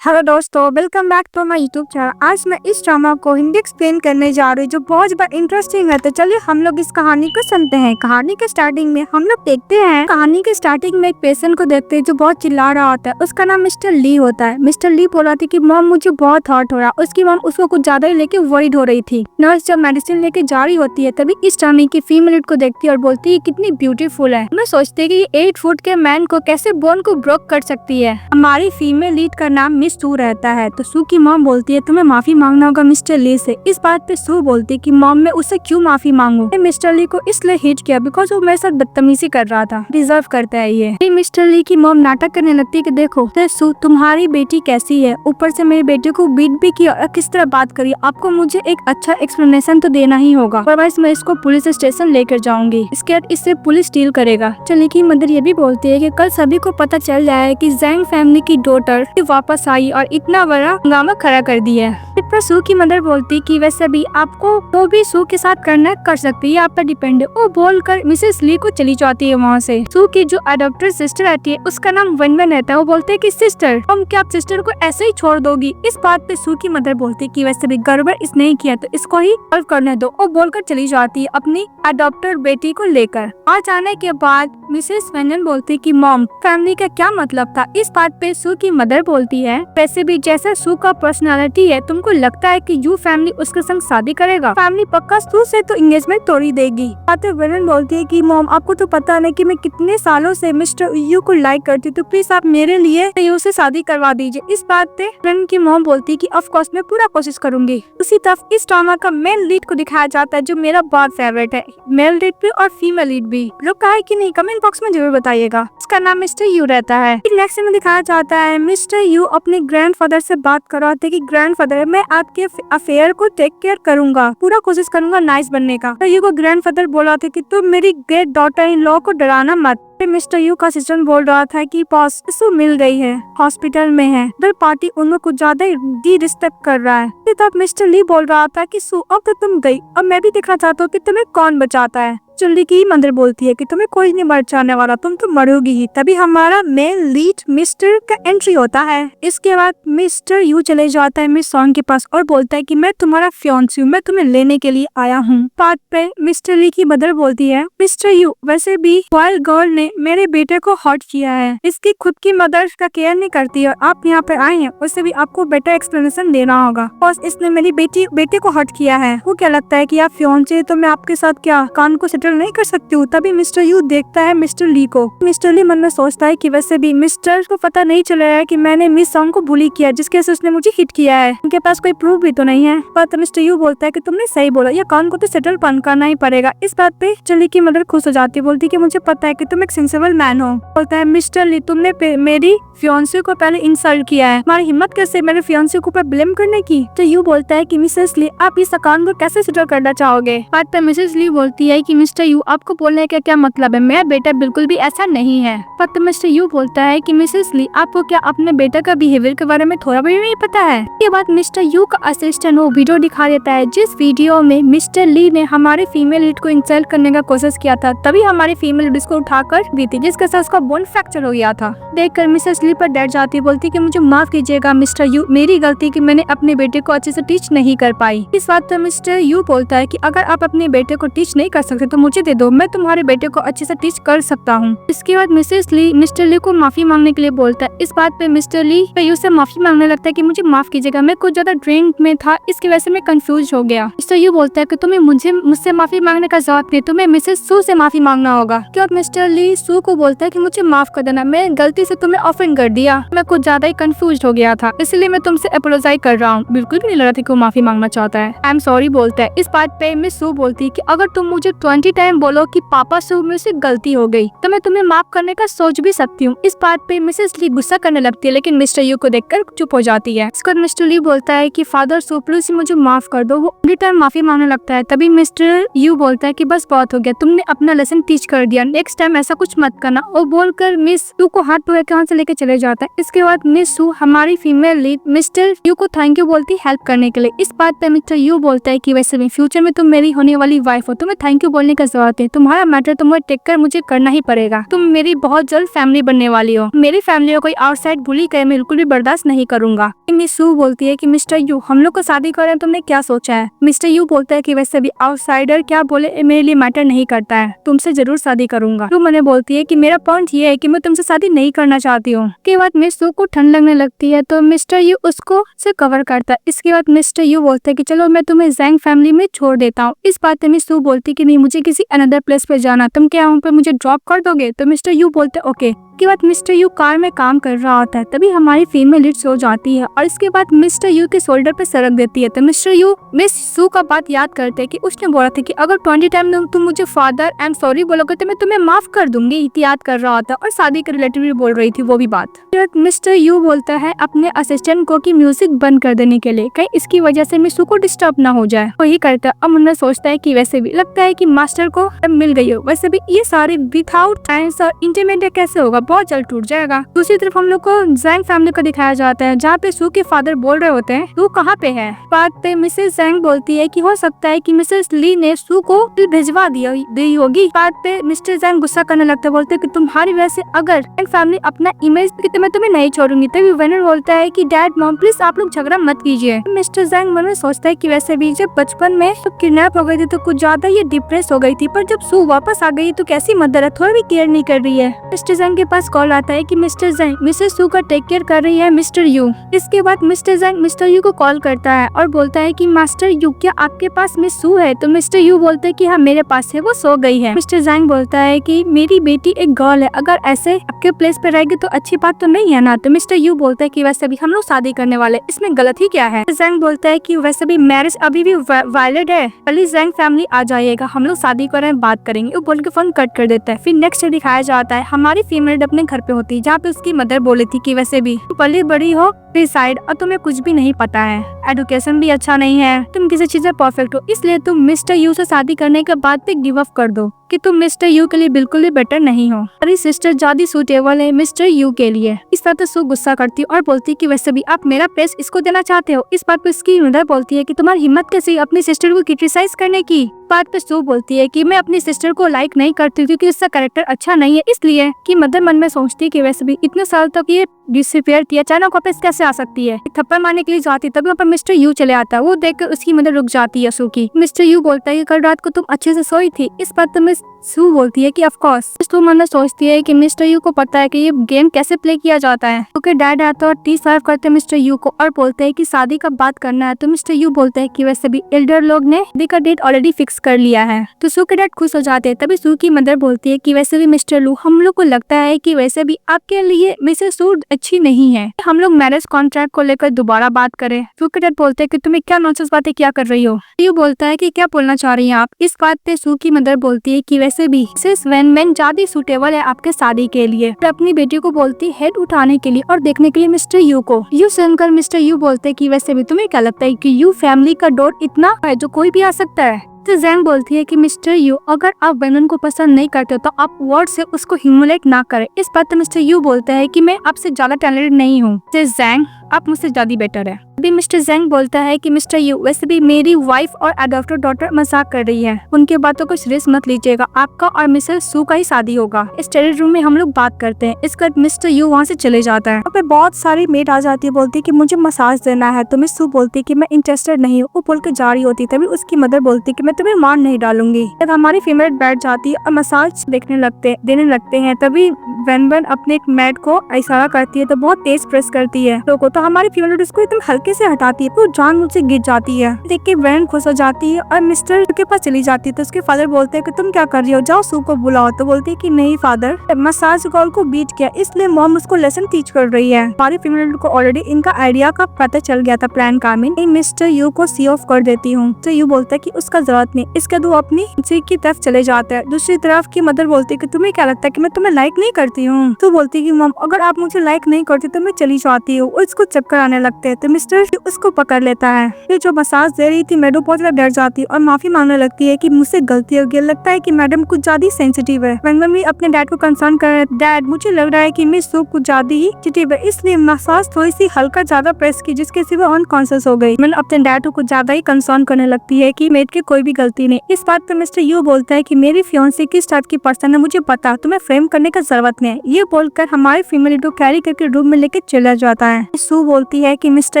Hello दोस्तों, welcome back to my YouTube channel. आज मैं इस ड्रामा को हिंदी एक्सप्लेन करने जा रही हूँ जो बहुत ज़्यादा इंटरेस्टिंग है। तो चलिए हम लोग इस कहानी को सुनते हैं। कहानी के स्टार्टिंग में हम लोग देखते हैं, कहानी के स्टार्टिंग में एक पेशेंट को देखते हैं जो बहुत चिल्ला रहा होता है। उसका नाम मिस्टर ली होता है। मिस्टर ली बोल रहा था कि मॉम मुझे बहुत हर्ट हो रहा। उसकी मॉम उसको कुछ ज्यादा ही लेके वरीड हो रही थी। नर्स जब मेडिसिन लेके जा रही होती है तभी इस ड्रामे की फीमेल लीड को देखती है और बोलती है कितनी ब्यूटीफुल है। मैं सोचती है कि 8 फुट के मैन को कैसे बोन को ब्रोक कर सकती है। हमारी फीमेल लीड का नाम मिस सू रहता है। तो सू की मॉम बोलती है तुम्हें माफी मांगना होगा मिस्टर ली से। इस बात पे सू बोलती है कि मॉम मैं उससे क्यों माफी मांगू। मिस्टर ली को इसलिए हिट किया बिकॉज वो मेरे साथ बदतमीजी कर रहा था। डिजर्व करता है ये। मिस्टर ली की मॉम नाटक करने लगती है कि देखो सू तुम्हारी बेटी कैसी है, ऊपर से मेरे बेटे को बीट भी किया और किस तरह बात करी। आपको मुझे एक अच्छा एक्सप्लेनेशन तो देना ही होगा, अदरवाइज मैं इसको पुलिस स्टेशन लेकर जाऊंगी। इसके बाद इससे पुलिस डील करेगा। चली की मदर ये भी बोलती है कि कल सभी को पता चल जाए कि जैंग फैमिली की डॉटर वापस आई और इतना बड़ा हंगामा खड़ा कर दिया है। पर सू की मदर बोलती कि वैसे भी आपको तो भी सू के साथ करना कर सकती है, आप पर डिपेंड है। वो बोलकर मिसेस ली को चली जाती है वहाँ से। सू की जो अडॉप्टेड सिस्टर आती है उसका नाम वनवन रहता है। वो बोलते है कि सिस्टर हम क्या आप सिस्टर को ऐसे ही छोड़ दोगी। इस बात पे सू की मदर बोलती है कि वैसे भी गड़बड़ इसने ही किया तो इसको ही सॉल्व करने दो। वो बोलकर चली जाती है अपनी अडॉप्टेड बेटी को लेकर। आ जाने के बाद मिसेस वनवन बोलती है कि मॉम फैमिली का क्या मतलब था। इस बात पे सू की मदर बोलती है वैसे भी जैसा सू का पर्सनालिटी है तुमको लगता है कि यू फैमिली उसके संग शादी करेगा। फैमिली पक्का सू से तो एंगेजमेंट तोड़ी देगी। वनवन बोलती है कि मॉम आपको तो पता नहीं कि मैं कितने सालों से मिस्टर यू को लाइक करती हूँ, तो प्लीज आप मेरे लिए यू से शादी करवा दीजिए। इस बात पे वनवन की मॉम बोलती है कि ऑफ कोर्स मैं पूरा कोशिश करूंगी। उसी तरफ इस ड्रामा का मेल लीड को दिखाया जाता है जो मेरा बहुत फेवरेट है। मेल लीड भी और फीमेल लीड भी। लोग कहा है कि नहीं कमेंट बॉक्स में जरूर बताइएगा। इसका नाम मिस्टर यू रहता है। नेक्स्ट में दिखाया जाता है मिस्टर यू अपने ग्रैंडफादर से बात करवाते कि ग्रैंडफादर मैं आपके अफेयर को टेक केयर करूंगा, पूरा कोशिश करूंगा नाइस बनने का। तो यू को ग्रैंडफादर बोला था कि तुम मेरी ग्रेट डॉटर इन लॉ को डराना मत। मिस्टर यू का असिस्टेंट बोल रहा था कि बॉस इसको मिल गई है, हॉस्पिटल में है। दर पार्टी उनको कुछ ज्यादा ही रिस्पेक्ट कर रहा है। तब मिस्टर ली बोल रहा था कि सू अब तो तुम गई, अब मैं भी देखना चाहता हूँ कि तुम्हें कौन बचाता है। चुल्ली की मंदिर बोलती है कि तुम्हें कोई नहीं बचाने वाला, तुम तो मरोगी ही। तभी हमारा मेल लीड मिस्टर का एंट्री होता है। इसके बाद मिस्टर यू चले जाता है मिस सॉन्ग के पास और बोलता है कि मैं तुम्हारा फियांसी हूँ, मैं तुम्हें लेने के लिए आया हूँ। बात पे मिस्टर ली की मदर बोलती है मिस्टर यू वैसे भी वाइल्ड गर्ल ने मेरे बेटे को हर्ट किया है, इसकी खुद की मदर का केयर नहीं करती और आप यहाँ पे आए हैं, उससे भी आपको बेटर एक्सप्लेनेशन देना होगा। बस इसने मेरी बेटे को हर्ट किया है। वो क्या लगता है कि आप फियांसे तो मैं आपके साथ क्या कान को नहीं कर सकती हूँ। तभी मिस्टर यू देखता है मिस्टर ली को। मिस्टर ली मन में सोचता है कि वैसे भी मिस्टर को पता नहीं चला है कि मैंने मिस सॉन्ग को बुली किया जिसके से उसने मुझे हिट किया है। उनके पास कोई प्रूफ भी तो नहीं है। पर मिस्टर यू बोलता है कि तुमने सही बोला, ये कान को तो सेटल करना ही पड़ेगा। इस बात पे चली की मदर खुश हो जाती है, बोलती है कि मुझे पता है कि तुम एक सेंसिबल मैन हो। बोलता है मिस्टर ली तुमने मेरी फियांसे को पहले इंसल्ट किया है, तुम्हारी हिम्मत कैसे मेरे फियांसे को ब्लेम करने की। तो यू बोलता है कि मिसेस ली आप इस कान को कैसे सेटल करना चाहोगे। बात पे मिसेस ली बोलती है कि मिस्टर यू आपको बोलने का क्या मतलब है, मेरा बेटा बिल्कुल भी ऐसा नहीं है। पर मिस्टर यू बोलता है कि मिसेस ली आपको क्या अपने बेटा का बिहेवियर के बारे में थोड़ा भी नहीं पता है। इसके बाद मिस्टर यू का असिस्टेंट वो वीडियो दिखा देता है जिस वीडियो में मिस्टर ली ने हमारे फीमेल लीड को इंसल्ट करने का कोशिश किया था। तभी हमारी फीमेल लीड उसको उठाकर दी थी जिसके साथ उसका बोन फ्रैक्चर हो गया था। देखकर मिसेस ली पर डर जाती, बोलती कि मुझे माफ कीजिएगा मिस्टर यू, मेरी गलती कि मैंने अपने बेटे को अच्छे से टीच नहीं कर पाई। इस बात पर मिस्टर यू बोलता है कि अगर आप अपने बेटे को टीच नहीं कर सकते तो मुझे दे दो, मैं तुम्हारे बेटे को अच्छे से टीच कर सकता हूँ। इसके बाद मिसेस ली मिस्टर ली को माफी मांगने के लिए बोलता है। इस बात पे मिस्टर ली यू से माफी मांगने लगता है कि मुझे माफ कीजिएगा, मैं कुछ ज्यादा ड्रिंक में था, इसकी वजह से मैं कंफ्यूज हो गया। मिस्टर यू बोलता है कि तुम्हें मुझसे माफी मांगने का जरूरत नहीं, तुम्हें मिसेस सू से माफी मांगना होगा। क्यों मिस्टर ली सू को बोलता है कि मुझे माफ कर देना, मैं गलती से तुम्हें ऑफेंड कर दिया, मैं कुछ ज्यादा ही कंफ्यूज हो गया था, इसलिए मैं तुमसे अपोलोजाइज कर रहा हूँ। बिल्कुल भी नहीं लग रहा था कि वो माफी मांगना चाहता है। आई एम सॉरी बोलता है। इस बात पे मिस सू बोलती है कि अगर तुम मुझे 20 टाइम बोलो कि पापा से मुझसे गलती हो गई तो मैं तुम्हें माफ करने का सोच भी सकती हूँ। इस बात पे मिसेस ली गुस्सा करने लगती है लेकिन मिस्टर यू को देखकर चुप हो जाती है। इसके बाद मिस्टर ली बोलता है कि फादर सो प्लीज मुझे माफ कर दो। वो एवरी टाइम माफी मांगने लगता है। तभी मिस्टर यू बोलता है कि बस बहुत हो गया, तुमने अपना लेसन टीच कर दिया, नेक्स्ट टाइम ऐसा कुछ मत करना। और बोलकर मिस यू को हाथ टू हाथ से लेकर चले चले जाता है। इसके बाद मिस सू हमारी फीमेल लीड मिस्टर यू को थैंक यू बोलती है हेल्प करने के लिए। इस बात पे मिस्टर यू बोलता है कि वैसे भी फ्यूचर में तुम मेरी होने वाली वाइफ हो, तुम्हें थैंक यू बोलने का जरूरत है, तुम्हारा मैटर तुम्हें टेक कर मुझे करना ही पड़ेगा, तुम मेरी बहुत जल्द फैमिली बनने वाली हो, मेरी फैमिली को कोई आउटसाइड बुली करे मैं बिल्कुल भी बर्दाश्त नहीं करूंगा। मिस सू बोलती है कि मिस्टर यू हम लोग को शादी करें तुमने क्या सोचा है। मिस्टर यू बोलता है कि वैसे भी आउटसाइडर क्या बोले मेरे लिए मैटर नहीं करता है, तुमसे जरूर शादी करूंगा। यू मैंने बोलती है कि मेरा पॉइंट ये है कि मैं तुमसे शादी नहीं करना चाहती हूँ। के बाद मिस सू को ठंड लगने लगती है तो मिस्टर यू उसको से कवर करता है। इसके बाद मिस्टर यू बोलता है कि चलो मैं तुम्हें जैंग फैमिली में छोड़ देता हूँ। इस बात पे मिस सू बोलती है कि नहीं मुझे किसी अनदर प्लेस पे जाना, तुम क्या वहाँ पे मुझे ड्रॉप कर दोगे। तो मिस्टर यू बोलते है ओके। के बाद मिस्टर यू कार में काम कर रहा होता है, तभी हमारी फीमेल लीड सो जाती है और इसके बाद मिस्टर यू के शोल्डर पे सरक देती है। तो मिस्टर यू मिस सू का बात याद करते हैं कि उसने बोला था कि अगर 20 टाइम तुम मुझे फादर आई एम सॉरी बोलोगे तो मैं तुम्हें माफ कर दूंगी, याद कर रहा होता और शादी के रिलेटिव भी बोल रही थी वो भी बात। मिस्टर यू बोलता है अपने असिस्टेंट को कि म्यूजिक बंद कर देने के लिए, कहीं इसकी वजह से मिस सू को डिस्टर्ब ना हो जाए। वही करता अब उन्हें सोचता है कि वैसे भी लगता है कि मास्टर को मिल गई हो, वैसे भी ये सारे विदाउट साइंस और इंटीमेट कैसे होगा, बहुत जल्द टूट जाएगा। दूसरी तरफ हम लोग को जैंग फैमिली को दिखाया जाता है जहाँ पे सू के फादर बोल रहे होते हैं तू कहाँ पे है। बात पे मिसेस जैंग बोलती है कि हो सकता है कि मिसेस ली ने सू को भिजवा दी होगी। बात पे मिस्टर जैंग गुस्सा करने लगता है, बोलते हैं कि तुम्हारी वजह से अगर फैमिली अपना इमेज तो मैं तुम्हें नहीं छोड़ूंगी। तभी वेनर बोलता है कि डैड मॉम प्लीज आप लोग झगड़ा मत कीजिए। मिस्टर जैंग मन में सोचता है कि वैसे भी जब बचपन में तो किडनैप हो गई थी तो कुछ ज्यादा ये डिप्रेस हो गई थी, पर जब सू वापस आ गई तो कैसी मदर है, थोड़ा भी केयर नहीं कर रही है। मिस्टर जैंग के पास कॉल आता है कि मिस्टर जैंग मिसेस सू का टेक केयर कर रही है मिस्टर यू। इसके बाद मिस्टर जैंग मिस्टर यू को कॉल करता है और बोलता है कि मास्टर यू क्या आपके पास मिस सू है। तो मिस्टर यू बोलते हैं कि हाँ मेरे पास है, वो सो गई है। मिस्टर जैंग बोलता है कि मेरी बेटी एक गर्ल है, अगर ऐसे आपके प्लेस पे रहेगी तो अच्छी बात तो नहीं है ना। तो मिस्टर यू बोलता है कि वैसे भी हम लोग शादी करने वाले, इसमें गलत ही क्या है। जैंग बोलता है कि वैसे भी मैरिज अभी भी वायलेट है, पहले जैंग फैमिली आ जाइएगा, हम लोग शादी करें बात करेंगे। वो बोल के फोन कट कर देता है। फिर नेक्स्ट दिखाया जाता है हमारी फीमेल अपने घर पे होती है जहाँ पे उसकी मदर बोली थी कि वैसे भी पली बड़ी हो फिर साइड और तुम्हें कुछ भी नहीं पता है, एडुकेशन भी अच्छा नहीं है, तुम किसी चीज में परफेक्ट हो, इसलिए तुम मिस्टर यू से शादी करने के बाद भी गिव अप कर दो कि तुम मिस्टर यू के लिए बिल्कुल भी बेटर नहीं हो। अरे सिस्टर ज्यादा सूटेबल है मिस्टर यू के लिए। इस बात पे सू गुस्सा करती है और बोलती है कि वैसे भी आप मेरा प्लेस इसको देना चाहते हो। इस बात पे उसकी मदर बोलती है कि तुम्हारी हिम्मत कैसी अपनी सिस्टर को क्रिटिसाइज करने की। बात पे सू बोलती है कि मैं अपनी सिस्टर को लाइक नहीं करती क्योंकि उसका कैरेक्टर अच्छा नहीं है, इसलिए कि मदर मन में सोचती है कि वैसे भी इतने साल तक ये डिसअपियर थी, अचानक वापस कैसे आ सकती है। थप्पड़ मारने के लिए जाती तभी वहाँ पर मिस्टर यू चले आता है। वो देखकर उसकी मदर रुक जाती है सू की। मिस्टर यू बोलता है कि कल रात को तुम अच्छे से सोई थी। इस बात पे सू बोलती है कि ऑफ कोर्स। सू मन में सोचती है कि मिस्टर यू को पता है कि ये गेम कैसे प्ले किया जाता है। क्योंकि डैड आता है और टी सर्व करते मिस्टर यू को और बोलते हैं कि शादी का बात करना है। तो मिस्टर यू बोलते हैं कि वैसे भी एल्डर लोग ने शादी का डेट ऑलरेडी फिक्स कर लिया है। तो सू के डैड खुश हो जाते हैं। तभी सू की मदर बोलती है कि वैसे भी मिस्टर लू हम लोग को लगता है कि वैसे भी आपके लिए मिसेस सू अच्छी नहीं है, हम लोग मैरिज कॉन्ट्रैक्ट को लेकर दोबारा बात करें। सू के डैड बोलते हैं कि तुम्हें क्या नॉनसेंस बातें क्या कर रही हो। यू बोलता है कि क्या बोलना चाह रही हैं आप। इस बात पे सू की मदर बोलती है कि वैसे भी मिसेस वैन ज्यादा सूटेबल है आपके शादी के लिए। अपनी बेटी को बोलती हेड उठाने के लिए और देखने के लिए मिस्टर यू को। यू सुनकर मिस्टर यू बोलते हैं कि वैसे भी तुम्हें क्या लगता है कि यू फैमिली का डोर इतना है जो कोई भी आ सकता है। तो जैंग बोलती है कि मिस्टर यू अगर आप वेनन को पसंद नहीं करते तो आप वर्ड से उसको ह्यूमिलेट ना करें। इस बात पे मिस्टर यू बोलता है कि मैं आपसे ज्यादा टैलेंटेड नहीं हूँ, जैंग आप मुझसे ज्यादा बेटर है। अभी मिस्टर जैंग बोलता है कि मिस्टर यू वैसे भी मेरी वाइफ और अडॉप्टेड डॉटर मजाक कर रही है, उनके बातों को सीरियस मत लीजिएगा, आपका और मिसेस सू का ही शादी होगा। इस टेरेस रूम में हम लोग बात करते हैं। इसके बाद मिस्टर यू वहाँ से चले जाता है। वहाँ पे बहुत सारी मेड आ जाती है, बोलती है कि मुझे मसाज देना है। तो मिस सू बोलती है कि मैं इंटरेस्टेड नहीं हूँ। वो बोल के जा रही होती तभी उसकी मदर बोलती है कि मैं तुम्हें मार नहीं डालूंगी। जब हमारी फीमेल बैठ जाती है और मसाज देने लगते हैं तभी वैन अपने एक मैड को इशारा करती है तो बहुत तेज प्रेस करती है लोगों। तो हमारी फीमेल उसको एकदम हल्के से हटाती है, वो जान मुझसे गिर जाती है। देख के वैन खुश हो जाती है और मिस्टर के पास चली जाती है। तो उसके फादर बोलते हैं कि तुम क्या कर रही हो, जाओ सू को बुलाओ। तो बोलती है कि नहीं फादर, मसाज गर्ल को बीट किया इसलिए मॉम उसको लेसन टीच कर रही है। हमारी फीमेल को ऑलरेडी इनका आइडिया का पता चल गया था प्लान का। मैं मिस्टर यू को सी ऑफ कर देती हूँ। तो यू बोलता है कि उसका जरूरत नहीं। इसके बाद वो अपनी की तरफ चले जाता है। दूसरी तरफ की मदर बोलती है कि तुम्हें क्या लगता है कि मैं तुम्हें लाइक नहीं करती हूँ। तो बोलती है कि मॉम अगर आप मुझे लाइक नहीं करती तो मैं चली जाती हूँ। और इसको चक्कर आने लगते हैं। तो मिस्टर यू उसको पकड़ लेता है। ये जो मसाज दे रही थी मैडम बहुत ज्यादा डर जाती है और माफी मांगने लगती है कि मुझसे गलती हो गई, लगता है कि मैडम कुछ ज्यादा सेंसिटिव है। वेनवेन भी अपने डैड को कंसर्न कर रहे, डैड मुझे लग रहा है कि मिस सू कुछ ज्यादा ही सेंसिटिव है, इसलिए मसाज थोड़ी सी हल्का ज्यादा प्रेस की जिसके से वो अनकॉन्शियस हो गई। मैंने अपने डैड को कुछ ज्यादा ही कंसर्न करने लगती है कि मेड की कोई भी गलती नहीं। इस बात पर मिस्टर यू बोलता है कि मेरी फियांसी किस टाइप की पर्सन है मुझे पता, तुम्हें फ्रेम करने का जरूरत नहीं है। ये बोलकर हमारे फीमेल को कैरी करके रूम में लेके चला जाता है। सू बोलती है कि मिस्टर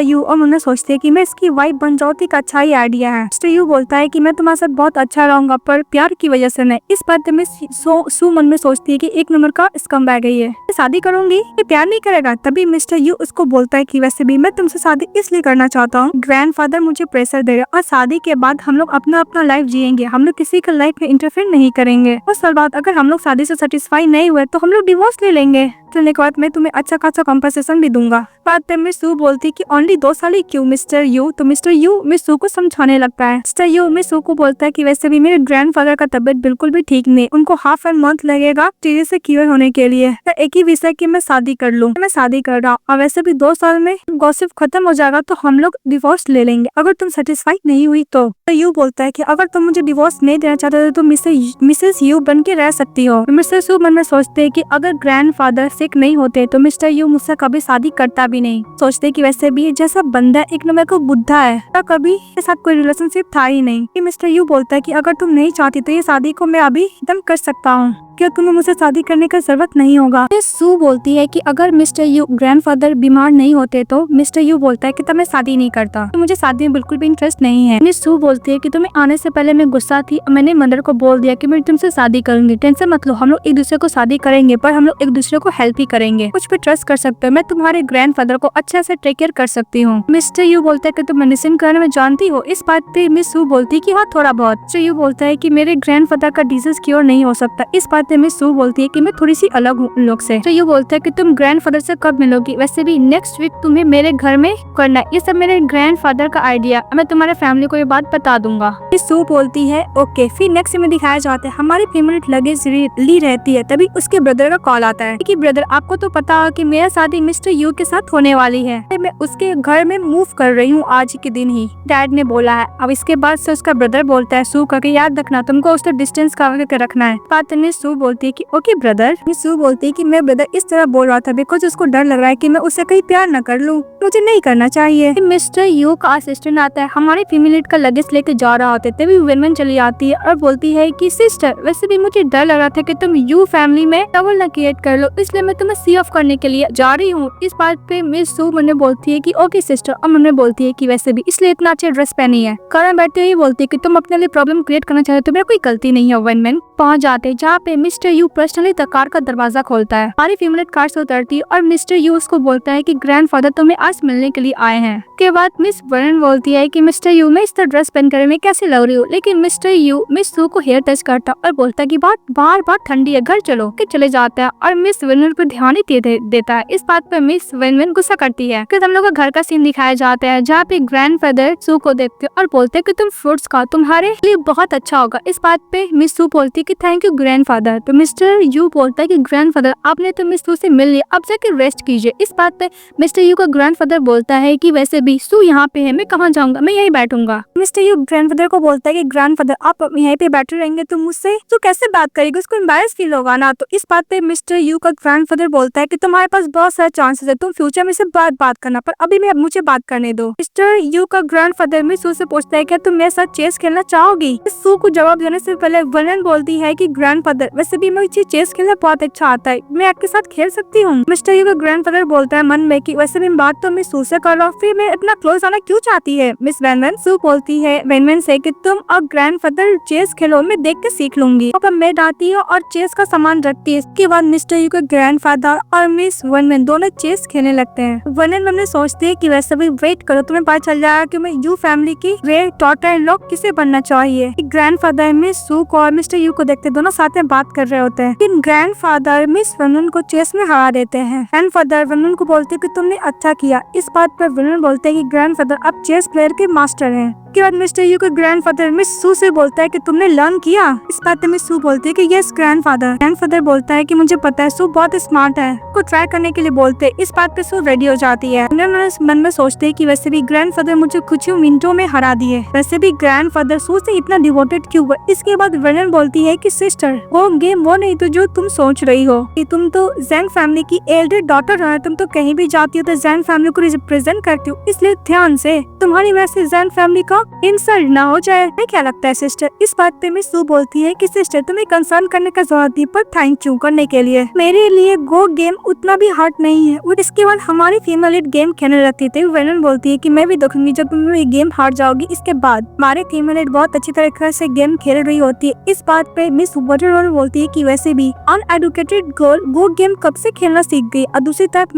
यू और उन्हें सोचती है कि मैं इसकी वाइफ बन जाऊँ, एक अच्छा ही आइडिया है। मिस्टर यू बोलता है कि मैं तुम्हारे साथ बहुत अच्छा रहूंगा पर प्यार की वजह से नहीं। इस बात में सू मन में सोचती है कि एक नंबर का स्कम्बैग है ये शादी करूंगी, ये प्यार नहीं करेगा। तभी मिस्टर यू उसको बोलता है कि वैसे भी मैं तुमसे शादी इसलिए करना चाहता हूँ, ग्रैंडफादर मुझे प्रेशर दे रहे और शादी के बाद हम लोग अपना अपना लाइफ जिएंगे, हम लोग किसी के लाइफ में इंटरफेयर नहीं करेंगे। और साल बाद अगर हम लोग शादी से सेटिस्फाई नहीं हुए तो हम लोग डिवोर्स ले लेंगे। चलने के बाद मैं तुम्हें अच्छा खासा कॉम्पनसेशन भी दूंगा। बाद में सू बोलती कि ओनली 2 साल ही क्यों मिस्टर यू। तो मिस्टर यू मिस सू को समझाने लगता है। मिस्टर यू मिस सू को बोलता है कि वैसे भी मेरे ग्रैंडफादर का तबीयत बिल्कुल भी ठीक नहीं, उनको हाफ एन मंथ लगेगा चीजें से क्लियर होने के लिए। एक ही विषय की मैं शादी कर लूँ, मैं शादी कर रहा हूँ और वैसे भी 2 साल में गॉसिप खत्म हो जाएगा तो हम लोग डिवोर्स ले लेंगे अगर तुम सेटिस्फाई नहीं हुई तो। यू बोलता है कि अगर तुम मुझे डिवोर्स नहीं देना चाहते तो मिसेस यू बन के रह सकती हो। मिस्टर सू मन में सोचते है कि अगर ग्रैंडफादर सिक नहीं होते तो मिस्टर यू मुझसे कभी शादी करता भी नहीं। सोचते कि वैसे भी जैसा बंदा एक नंबर को बुढ़ा है तो कभी के साथ कोई रिलेशनशिप था ही नहीं। कि मिस्टर यू बोलता है कि अगर तुम नहीं चाहती तो ये शादी को मैं अभी एकदम कर सकता हूँ, क्या तुम्हें मुझसे शादी करने का जरूरत नहीं होगा। सू बोलती है कि अगर मिस्टर यू ग्रैंडफादर बीमार नहीं होते तो मिस्टर यू बोलता है कि तब मैं शादी नहीं करता, तो मुझे शादी में बिल्कुल भी इंटरेस्ट नहीं है। मिस सू बोलती है कि तुम्हें आने से पहले मैं गुस्सा थी, मैंने मदर को बोल दिया कि मैं तुमसे शादी करूंगी, टेंशन मत लो, हम लोग एक दूसरे को शादी करेंगे पर हम लोग एक दूसरे को हेल्प ही करेंगे, कुछ पे ट्रस्ट कर सकते हो, मैं तुम्हारे ग्रैंडफादर को अच्छे से टेक केयर कर सकती हूँ। मिस्टर यू बोलता है कि तुम मेडिसिन करने में जानती हो। इस बात पे मिस सू बोलती है कि हाँ थोड़ा बहुत। मिस्टर यू बोलता है कि मेरे ग्रैंडफादर का डिजीज क्योर नहीं हो सकता। इस बात पे मिस सू बोलती है कि मैं थोड़ी सी अलग हूँ उन लोग से। तो ये बोलता है कि तुम ग्रैंडफादर से कब मिलोगी, वैसे भी नेक्स्ट वीक तुम्हें मेरे घर में करना है, ये सब मेरे ग्रैंडफादर का आइडिया, मैं तुम्हारे फैमिली को ये बात बता दूंगा। सू बोलती है ओके। फिर नेक्स्ट में दिखाया जाता है हमारी फीमेल लगेज ली रहती है, तभी उसके ब्रदर का कॉल आता है कि ब्रदर आपको तो पता है कि मेरा शादी मिस्टर यू के साथ होने वाली है, मैं उसके घर में मूव कर रही हूँ आज के दिन ही, डैड ने बोला है। अब इसके बाद से उसका ब्रदर बोलता है सू करके याद रखना तुमको उससे डिस्टेंस कवर करके रखना है। बात में सू बोलती है कि ओके ब्रदर। सू बोलती है कि मैं ब्रदर इस तरह बोल रहा था बिकॉज उसको डर लग रहा है कि मैं उससे कहीं प्यार न कर लूं, मुझे नहीं करना चाहिए। मिस्टर यू का असिस्टेंट आता है, हमारे फीमेल का लगेज लेके जा रहा होता है, तभी वेनवेन चली आती है और बोलती है कि सिस्टर वैसे भी मुझे डर लग रहा था कि तुम यू फैमिली में ट्रबल न क्रिएट कर लो, इसलिए मैं तुम्हें सी ऑफ करने के लिए जा रही हूँ। इस बात पे मिस सू मैंने बोलती है कि ओके सिस्टर, और मैंने बोलती है कि वैसे भी इसलिए इतना अच्छा ड्रेस पहनी है। कारण बैठते ही बोलती है कि तुम अपने लिए प्रॉब्लम क्रिएट करना चाहते हो, तो मेरा कोई गलती नहीं है। वेनवेन पहुंच जाते जहाँ पे मिस्टर यू पर्सनली कार का दरवाजा खोलता है, हमारी फीमेल कार से उतरती है और मिस्टर यू उसको बोलता है कि ग्रैंडफादर तुम्हें आज मिलने के लिए आए हैं। के बाद मिस वर्न बोलती है कि मिस्टर यू मैं इस तरह ड्रेस पहन कर मैं कैसे लग रही हूँ, लेकिन मिस्टर यू मिस सू को हेयर टच करता और बोलता है कि बार ठंडी है, घर चलो के चले जाता है और मिस वेनवेन पर ध्यान ही देता है। इस बात पर मिस वेनवेन गुस्सा करती है। फिर हम लोग का घर का सीन दिखाया जाता है जहाँ पे ग्रैंडफादर सू को देखते हैं और बोलते हैं कि तुम फ्रूट्स खाओ, तुम्हारे लिए बहुत अच्छा होगा। इस बात पे मिस सू बोलती है कि थैंक यू ग्रैंडफादर। तो मिस्टर यू बोलता है कि ग्रैंडफादर आपने तो मिस सू से मिल लिया, अब जाके रेस्ट कीजिए। इस बात पे मिस्टर यू का ग्रैंडफादर बोलता है कि वैसे भी सू यहाँ पे है, मैं कहाँ जाऊंगा, मैं यहीं बैठूंगा। मिस्टर यू ग्रैंडफादर को बोलता है कि ग्रैंडफादर आप यहीं पे बैठे रहेंगे तो मुझसे तो कैसे बात करेगी, उसको एम्बैरेस फील होगा ना। तो इस बात पे मिस्टर यू का ग्रैंडफादर बोलता है कि तुम्हारे पास बहुत सारे चांसेस है, तुम फ्यूचर में से बात करना, पर अभी मैं मुझे बात करने दो। मिस्टर यू का ग्रैंडफादर मिस सू से पूछता है क्या तुम मेरे साथ चेस खेलना चाहोगी। सू को जवाब देने से पहले वर्णन बोलती है कि ग्रैंडफादर वैसे भी मुझे चेस खेलना बहुत अच्छा आता है, मैं आपके साथ खेल सकती हूँ। मिस्टर यू का ग्रैंडफादर बोलता है मन में कि वैसे भी बात तो मैं सू से कर रहा हूँ, फिर मैं इतना क्लोज आना क्यों चाहती है मिस वेनवेन। सू बोलती है वेनवेन से कि तुम और ग्रैंडफादर चेस खेलो, मैं देख के सीख लूंगी। अब मैं डांटी हूँ और चेस का सामान रखती है। इसके बाद मिस्टर यू का ग्रैंडफादर और मिस वेनवेन दोनों चेस खेलने लगते हैं। वेनवेन हमने सोचती है कि वैसे भी वेट करो, तुम्हें पता चल जाएगा कि मैं यू फैमिली की रे डॉटर इन लॉ किसे बनना चाहिए। ग्रैंडफादर मिस सू को और मिस्टर यू को देखते दोनों साथ में बात कर रहे होते हैं। लेकिन ग्रैंडफादर मिस वेनवेन को चेस में हरा देते हैं। ग्रैंडफादर वेनवेन को बोलते हैं कि तुमने अच्छा किया। इस बात पर वेनवेन बोलते हैं कि ग्रैंडफादर अब चेस प्लेयर के मास्टर हैं। उसके बाद मिस्टर यू का ग्रैंडफादर मिस सू से बोलता है कि तुमने लर्न किया। इस बात पे मिस सू बोलती है कि यस ग्रैंडफादर। ग्रैंडफादर बोलता है कि मुझे पता है सू बहुत स्मार्ट है, को ट्राई करने के लिए बोलते। इस बात पे सू रेडी हो जाती है। मन में सोचते है कि वैसे भी ग्रैंडफादर मुझे कुछ ही मिनटों में हरा दिए, वैसे भी ग्रैंडफादर सू से इतना डिवोटेड क्यों हुआ। इसके बाद वर्नन बोलती है कि सिस्टर वो गेम वो नहीं तो जो तुम सोच रही हो, कि तुम तो जैंग फैमिली की एल्डर डॉटर हो, तुम तो कहीं भी जाती हो तो जैंग फैमिली को रिप्रेजेंट करती हो, इसलिए ध्यान से तुम्हारी वजह से जैंग फैमिली का इंसल्ट ना हो जाए। क्या लगता है सिस्टर। इस बात पे मिस सू बोलती है कि सिस्टर तुम्हें कंसर्न करने का जरूरत नहीं, पर थैंक यू करने के लिए। मेरे लिए गो गेम उतना भी हार्ड नहीं है। और इसके बाद हमारी फीमेल लीड गेम खेलने लगती थी। वर्नन बोलती है कि मैं भी देखूंगी जब तुम ये गेम हार जाओगी। इसके बाद हमारे फीमेल लीड बहुत अच्छी तरीके से गेम खेल रही होती है। इस बात पे मिस वर्नन बोलती है कि वैसे भी अनएडुकेटेड गर्ल गो गेम कब से खेलना सीख गई। और दूसरी तरफ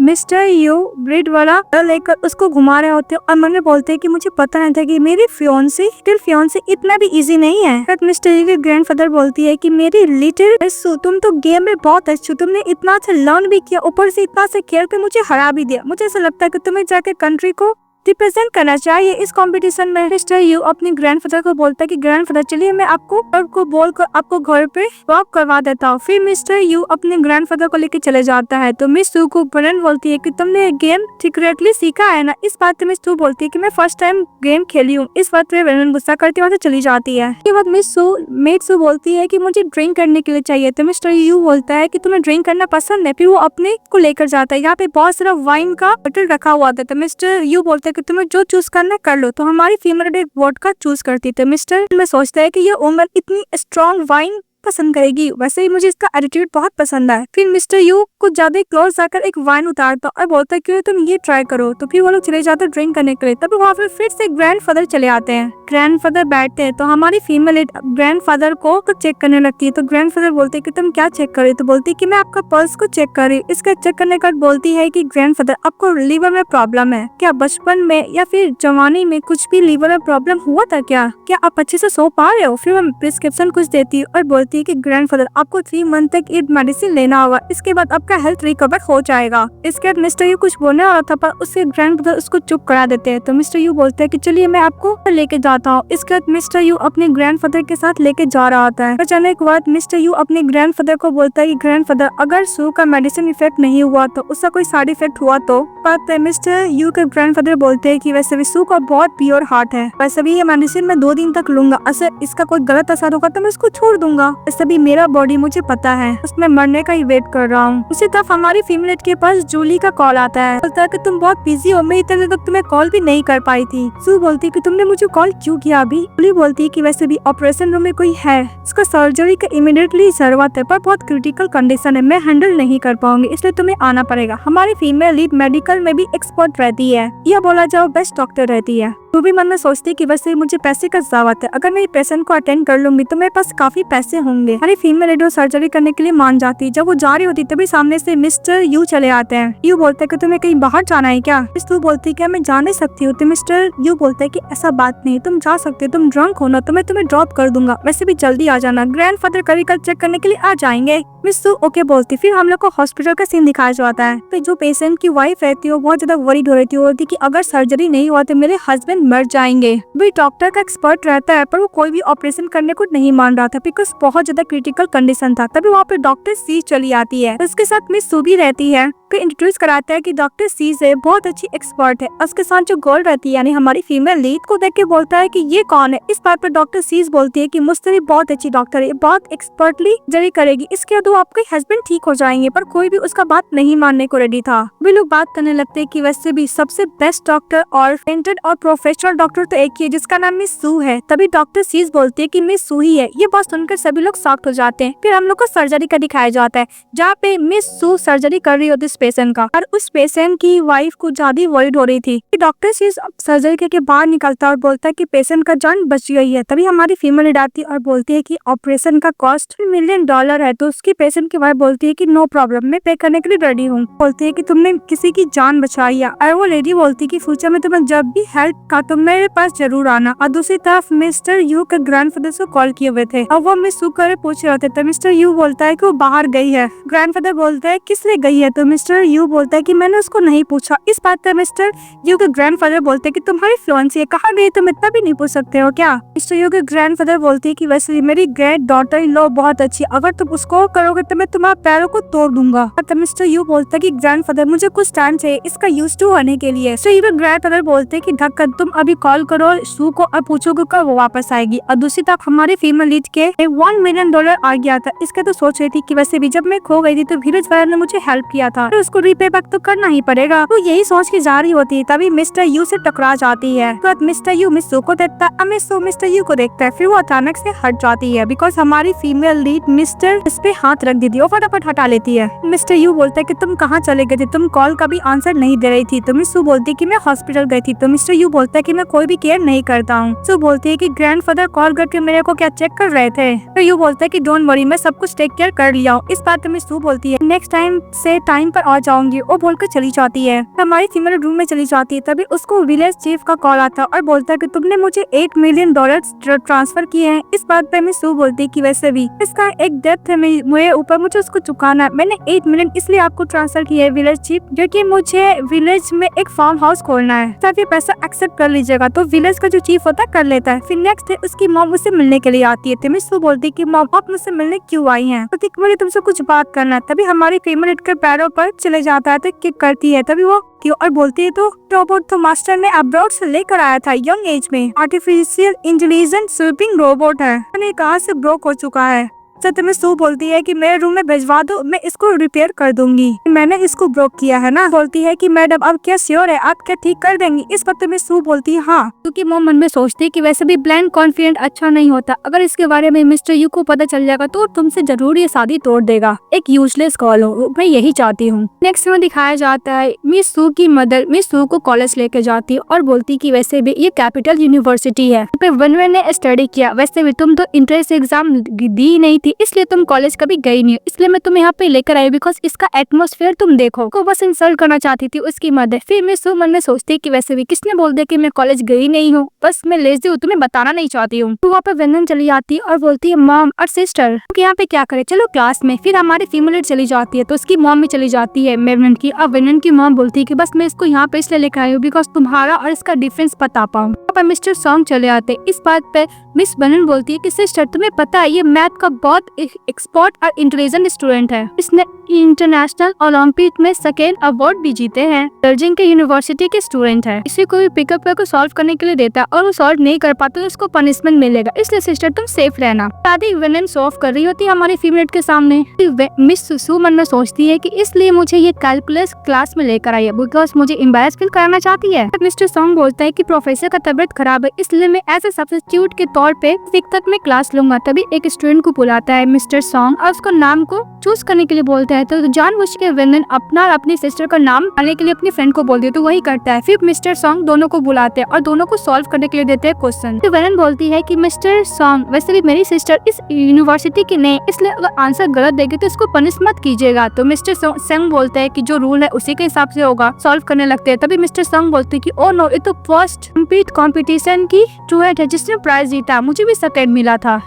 मिस्टर यू ब्रिड वाला लेकर उसको घुमा रहे होते और मन में बोलते हैं कि मुझे पता नहीं था कि मेरी फियोंसी इतना भी इजी नहीं है। मिस्टर यू के ग्रैंडफादर बोलती है कि मेरी लिटिल सू तुम तो गेम में बहुत अच्छी हो, तुमने इतना अच्छा लर्न भी किया, ऊपर से इतना से खेल के मुझे हरा भी दिया। मुझे ऐसा लगता है कि तुम्हें जाके कंट्री को रिप्रेजेंट करना चाहिए इस कंपटीशन में। मिस्टर यू अपने ग्रैंडफादर को बोलता है कि ग्रैंडफादर चलिए मैं आपको बोलकर आपको घर पे वॉक करवा देता हूँ। फिर मिस्टर यू अपने ग्रैंडफादर को लेकर चले जाता है। तो मिस सू को वर्नन बोलती है कि तुमने गेम सीक्रेटली सीखा है ना। इस बात पे मिस सू बोलती है कि मैं फर्स्ट टाइम गेम खेली हूँ। इस बात पे वर्नन गुस्सा करती वहाँ से चली जाती है। इसके बाद मिस सू बोलती है कि मुझे ड्रिंक करने के लिए चाहिए। तो मिस्टर यू बोलता है कि तुम्हें ड्रिंक करना पसंद है। फिर वो अपने को लेकर जाता है। यहाँ पे बहुत सारा वाइन का बॉटल रखा हुआ था। तो मिस्टर यू बोलते कि तुम्हें जो चूज करना कर लो। तो हमारी फीमेल एक वोडका चूज करती थी। मिस्टर में सोचता है कि ये वुमन इतनी स्ट्रॉन्ग वाइन पसंद करेगी, वैसे ही मुझे इसका एटीट्यूड बहुत पसंद है। फिर मिस्टर यू कुछ ज्यादा क्लोज आकर एक वाइन उतारता और बोलता है कि तुम ये ट्राई करो। तो फिर वो लोग चले जाते ड्रिंक करने के लिए। तभी वहाँ पे फिर से ग्रैंडफादर चले आते हैं। ग्रैंडफादर बैठते हैं तो हमारी फीमेल ग्रैंडफादर को चेक करने लगती है। तो ग्रैंडफादर बोलते है कि तुम क्या चेक कर रही हो। तो बोलती है कि मैं आपका पल्स को चेक कर रही हूँ। इसका चेक करने के बाद बोलती है कि ग्रैंडफादर आपको लीवर में प्रॉब्लम है क्या, बचपन में या फिर जवानी में कुछ भी लीवर में प्रॉब्लम हुआ था क्या आप अच्छे से सो पा रहे हो। फिर वो प्रिस्क्रिप्शन कुछ देती है और बोलती है कि ग्रैंडफादर आपको 3 मंथ तक ये मेडिसिन लेना होगा, इसके बाद आपका हेल्थ रिकवर हो जाएगा। इसके बाद मिस्टर यू कुछ बोलने वाला था पर उसके ग्रैंडफादर उसको चुप करा देते हैं। तो मिस्टर यू बोलते हैं कि चलिए मैं आपको लेके जाता हूँ। इसके बाद मिस्टर यू अपने ग्रैंडफादर के साथ लेके जा रहा होता है। जाने के बाद मिस्टर यू अपने ग्रैंडफादर को बोलता है कि ग्रैंडफादर अगर सू का मेडिसिन इफेक्ट नहीं हुआ तो उसका कोई साइड इफेक्ट हुआ तो। पर मिस्टर यू के ग्रैंडफादर बोलते हैं कि वैसे भी सू का बहुत प्योर हार्ट है, वैसे भी ये मेडिसिन मैं 2 दिन तक लूंगा, अगर इसका कोई गलत असर होगा तो मैं इसको छोड़ दूंगा। वैसे भी मेरा बॉडी मुझे पता है, उसमें मरने का ही वेट कर रहा हूँ। उसी तरफ हमारी फीमेल के पास जूली का कॉल आता है। बोलता है कि तुम बहुत बिजी हो, मैं इतने तक तुम्हें कॉल भी नहीं कर पाई थी। सू बोलती है कि तुमने मुझे कॉल क्यों किया अभी। जूली बोलती है कि वैसे भी ऑपरेशन रूम में कोई है, इसका सर्जरी का इमीडिएटली जरूरत है पर बहुत क्रिटिकल कंडीशन है, मैं हैंडल नहीं कर पाऊंगी, इसलिए तुम्हें आना पड़ेगा। हमारी फीमेल लीड मेडिकल में भी एक्सपर्ट रहती है, यह बोला जाओ बेस्ट डॉक्टर रहती है। वो भी मन में सोचती है कि वैसे मुझे पैसे का जरूरत है, अगर मैं पेशेंट को अटेंड कर लूंगी तो मेरे पास काफी पैसे होंगे। हमारी फीमेल लीड सर्जरी करने के लिए मान जाती है। जब वो जा रही होती तभी सामने से मिस्टर यू चले आते हैं। यू बोलते है कि तुम्हें कहीं बाहर जाना है क्या। मिस्टर बोलती है कि मैं जा नहीं सकती हूँ। तो मिस्टर यू बोलता है कि ऐसा बात नहीं, तुम जा सकते हो, तुम ड्रंक हो ना, तो मैं तुम्हें ड्रॉप कर दूंगा, वैसे भी जल्दी आ जाना, ग्रैंडफादर कल चेक करने के लिए आ जाएंगे। मिस्टर ओके बोलती। फिर हम लोग को हॉस्पिटल का सीन दिखाया जाता है। तो जो पेशेंट की वाइफ रहती है वो बहुत ज्यादा वरीड हो रही थी, बोलती कि अगर सर्जरी नहीं हुआ तो मेरे हस्बैंड मर जाएंगे। भी डॉक्टर का एक्सपर्ट रहता है पर वो कोई भी ऑपरेशन करने को नहीं मान रहा था बिकॉज बहुत ज्यादा क्रिटिकल कंडीशन था। तभी वहाँ पे डॉक्टर सी चली आती है। उसके साथ मिस सू भी रहती है। इंट्रोड्यूस कराता है कि डॉक्टर सी से बहुत अच्छी एक्सपर्ट है। उसके साथ जो गर्ल रहती है यानी हमारी फीमेल लीड को देख के बोलता है कि ये कौन है। इस बात पर डॉक्टर सीज बोलती है कि मुझसे भी बहुत अच्छी डॉक्टर है, बहुत एक्सपर्टली जरी करेगी, इसके बाद आपके हस्बैंड ठीक हो जाएंगे। पर कोई भी उसका बात नहीं मानने को रेडी था। वे लोग बात करने लगते हैं कि वैसे भी सबसे बेस्ट डॉक्टर और टेंटेड और प्रोफेशनल डॉक्टर तो एक ही है जिसका नाम मिस सू है। तभी डॉक्टर सीज बोलती है कि मिस सू ही है। ये बात सुनकर सभी लोग शॉक्ड हो जाते हैं। फिर हम लोग को सर्जरी का दिखाया जाता है जहाँ पे मिस सू सर्जरी कर रही होती है पेशेंट का, और उस पेशेंट की वाइफ को ज्यादा वरीड हो रही थी। डॉक्टर सीज सर्जरी करके बाहर निकलता है और बोलता है कि पेशेंट का जान बच गई है। तभी हमारी फीमेल लीड आती है और बोलती है कि ऑपरेशन का कॉस्ट $1 मिलियन है। तो उसकी पेशेंट की वाइफ बोलती है कि नो प्रॉब्लम, मैं पे करने के लिए रेडी हूँ। बोलती है कि तुमने किसी की जान बचाई है। और वो लेडी बोलती है कि फ्यूचर में तुम्हें जब भी हेल्थ का तो मेरे पास जरूर आना। और दूसरी तरफ मिस्टर यू के ग्रैंडफादर से कॉल किए हुए थे और वो मिस सू को पूछ रहे थे। मिस्टर यू बोलता है कि वो बाहर गई है। ग्रैंडफादर बोलता है किस लिए गई है, तो मिस्टर यू बोलता है कि मैंने उसको नहीं पूछा। इस बात पर मिस्टर यू के ग्रैंडफादर बोलते हैं कि तुम्हारी फ्लुएंसी है, कहाँ गई, तुम इतना भी नहीं पूछ सकते हो क्या। मिस्टर यू के ग्रैंडफादर बोलते हैं कि वैसे मेरी ग्रैंड डॉटर इन लॉ बहुत अच्छी, अगर तुम उसको करोगे तो मैं तुम्हारे पैरों को तोड़ दूंगा। तो मिस्टर यू बोलता है कि ग्रैंडफादर मुझे कुछ टाइम चाहिए इसका यूज टू होने के लिए। तो यू ग्रैंडफादर बोलते हैं कि ढक्कन तुम अभी कॉल करो सू को और पूछोगे कब वो वापस आएगी। और दूसरी तरफ हमारी फीमेल लीड के $1 मिलियन आ गया था। इसका तो सोच रही थी कि वैसे भी जब मैं खो गई थी तो धीरज वाला ने मुझे हेल्प किया था, तो उसको रीपे बैक तो करना ही पड़ेगा। तो यही सोच के जा रही होती है, तभी मिस्टर यू से टकरा जाती है। तो मिस्टर यू मिस सू को देखता है, मिस्टर यू को देखता है, फिर वो अचानक से हट जाती है बिकॉज हमारी फीमेल लीड मिस्टर इस पे हाथ रख दी थी, वो फटाफट हटा लेती है। मिस्टर यू बोलता है कि तुम कहाँ चले गए थे, तुम कॉल का भी आंसर नहीं दे रही थी। तो मिस सू बोलती है कि मैं हॉस्पिटल गई थी। तो मिस्टर यू बोलता है कि मैं कोई भी केयर नहीं करता हूँ। सू बोलती है कि ग्रैंडफादर कॉल करके मेरे को क्या चेक कर रहे थे। तो यू बोलता है कि डोंट वरी, मैं सब कुछ टेक केयर कर लिया हूँ। इस बात में सू बोलती है नेक्स्ट टाइम से टाइम पर आ जाऊंगी, वो बोलकर चली जाती है। हमारी फीमेल रूम में चली जाती है, तभी उसको विलेज चीफ का कॉल आता है और बोलता है कि तुमने मुझे $8 मिलियन ट्रांसफर किए हैं। इस बात पे मैं सू बोलती है कि वैसे भी इसका एक डेप्थ है मेरे ऊपर, मुझे उसको चुकाना है। मैंने $8 मिलियन इसलिए आपको ट्रांसफर किया है विलेज चीफ, क्योंकि मुझे विलेज में एक फार्म हाउस खोलना है, तब ये पैसा एक्सेप्ट कर लीजिएगा। तो विलेज का जो चीफ होता है कर लेता है। फिर नेक्स्ट डे उसकी मॉम उससे मिलने के लिए आती है। मिस सू बोलती है कि मॉम आप मुझसे मिलने क्यों आई हैं? तो मुझे तुमसे कुछ बात करना है। तभी हमारी फीमेल इटकर पैरों पर चले जाता है, तो किक करती है। तभी वो क्यों और बोलती है तो रोबोट तो मास्टर ने अब्रॉड से लेकर आया था यंग एज में, आर्टिफिशियल इंटेलिजेंट स्वीपिंग रोबोट है, कहाँ से ब्रोक हो चुका है। तो मिस सू बोलती है कि मेरे रूम में भिजवा दो, मैं इसको रिपेयर कर दूंगी, मैंने इसको ब्रोक किया है ना। बोलती है कि मैडम अब क्या श्योर है, आप क्या ठीक कर देंगी? इस वक्त मिस सू बोलती है हाँ, क्योंकि वो मन में सोचती है कि वैसे भी ब्लैंक कॉन्फिडेंट अच्छा नहीं होता, अगर इसके बारे में मिस्टर यू को पता चल जाएगा तो तुमसे जरूर ये शादी तोड़ देगा, एक यूजलेस कॉल हो, मैं यही चाहती हूँ। नेक्स्ट में दिखाया जाता है मिस सू की मदर मिस सू को कॉलेज लेके जाती है और बोलती कि वैसे भी ये कैपिटल यूनिवर्सिटी है, वन ने स्टडी किया, वैसे भी तुम तो इंट्रेंस एग्जाम दी नहीं थी इसलिए तुम कॉलेज कभी गई नहीं, इसलिए मैं तुम्हें यहाँ पे लेकर आई बिकॉज इसका एटमोस्फेयर तुम देखो। को बस इंसल्ट करना चाहती थी उसकी मदर। फिर मिस सू मन में सोचती कि वैसे भी किसने बोल दिया कि मैं कॉलेज गई नहीं हूँ, बस मैं लेजी हूँ, तुम्हें बताना नहीं चाहती हूँ। तो वहाँ पे वेनन चली जाती है और बोलती है मॉम और सिस्टर यहाँ पे क्या करे, चलो क्लास में। फिर हमारी फीमेल चली जाती है तो उसकी मॉम भी चली जाती है वेनन की, और वेनन की मॉम बोलती है कि बस मैं इसको यहाँ पे इसलिए लेकर आई हूँ बिकॉज तुम्हारा और इसका डिफरेंस बता पाऊँ। मिस्टर सॉन्ग चले आते। इस बात पे मिस वेनन बोलती है कि सिस्टर तुम्हें पता है ये मैथ का बहुत एक्सपर्ट और इंटेलिजेंट स्टूडेंट है, इसने इंटरनेशनल ओलंपिक में सेकेंड अवार्ड भी जीते हैं, दर्जिंग के यूनिवर्सिटी के स्टूडेंट है, इसे कोई पिकअप को सॉल्व करने के लिए देता है और वो सॉल्व नहीं कर पाता तो उसको पनिशमेंट मिलेगा, इसलिए सिस्टर तुम सेफ रहना। शादी वेनन सॉल्व कर रही होती है हमारी फीमेल के सामने। मिस सू मन में सोचती है कि इसलिए मुझे ये कैलकुलस क्लास में लेकर आई है बिकॉज मुझे एम्बैरेस फील कराना चाहती है। मिस्टर सॉन्ग बोलता है कि प्रोफेसर का तबियत खराब है इसलिए मैं एज ए सब्स्टिट्यूट के तौर पे फिक तक में क्लास लूंगा। तभी एक स्टूडेंट को बुलाता है मिस्टर सॉन्ग और उसको नाम को चूज करने के लिए बोलता है, तो जानबूझ के वेनन अपना और अपनी सिस्टर का नाम डालने के लिए अपनी फ्रेंड को बोलती है, तो वही करता है। फिर मिस्टर सॉन्ग दोनों को बुलाते हैं और दोनों को सॉल्व करने के लिए देते हैं क्वेश्चन। तो वेनन बोलती है कि मिस्टर सॉन्ग वैसे भी मेरी सिस्टर इस यूनिवर्सिटी की नहीं, इसलिए अगर आंसर गलत देगी तो इसको पनिश मत कीजिएगा। तो मिस्टर सॉन्ग बोलते हैं कि जो रूल है उसी के हिसाब से होगा, सॉल्व करने लगते हैं। तभी मिस्टर सॉन्ग बोलते हैं कि ओ नो, ये तो फर्स्ट कॉम्पिटिशन की स्टूडेंट है जिसने प्राइज जीता, मुझे भी सेकंड मिला था।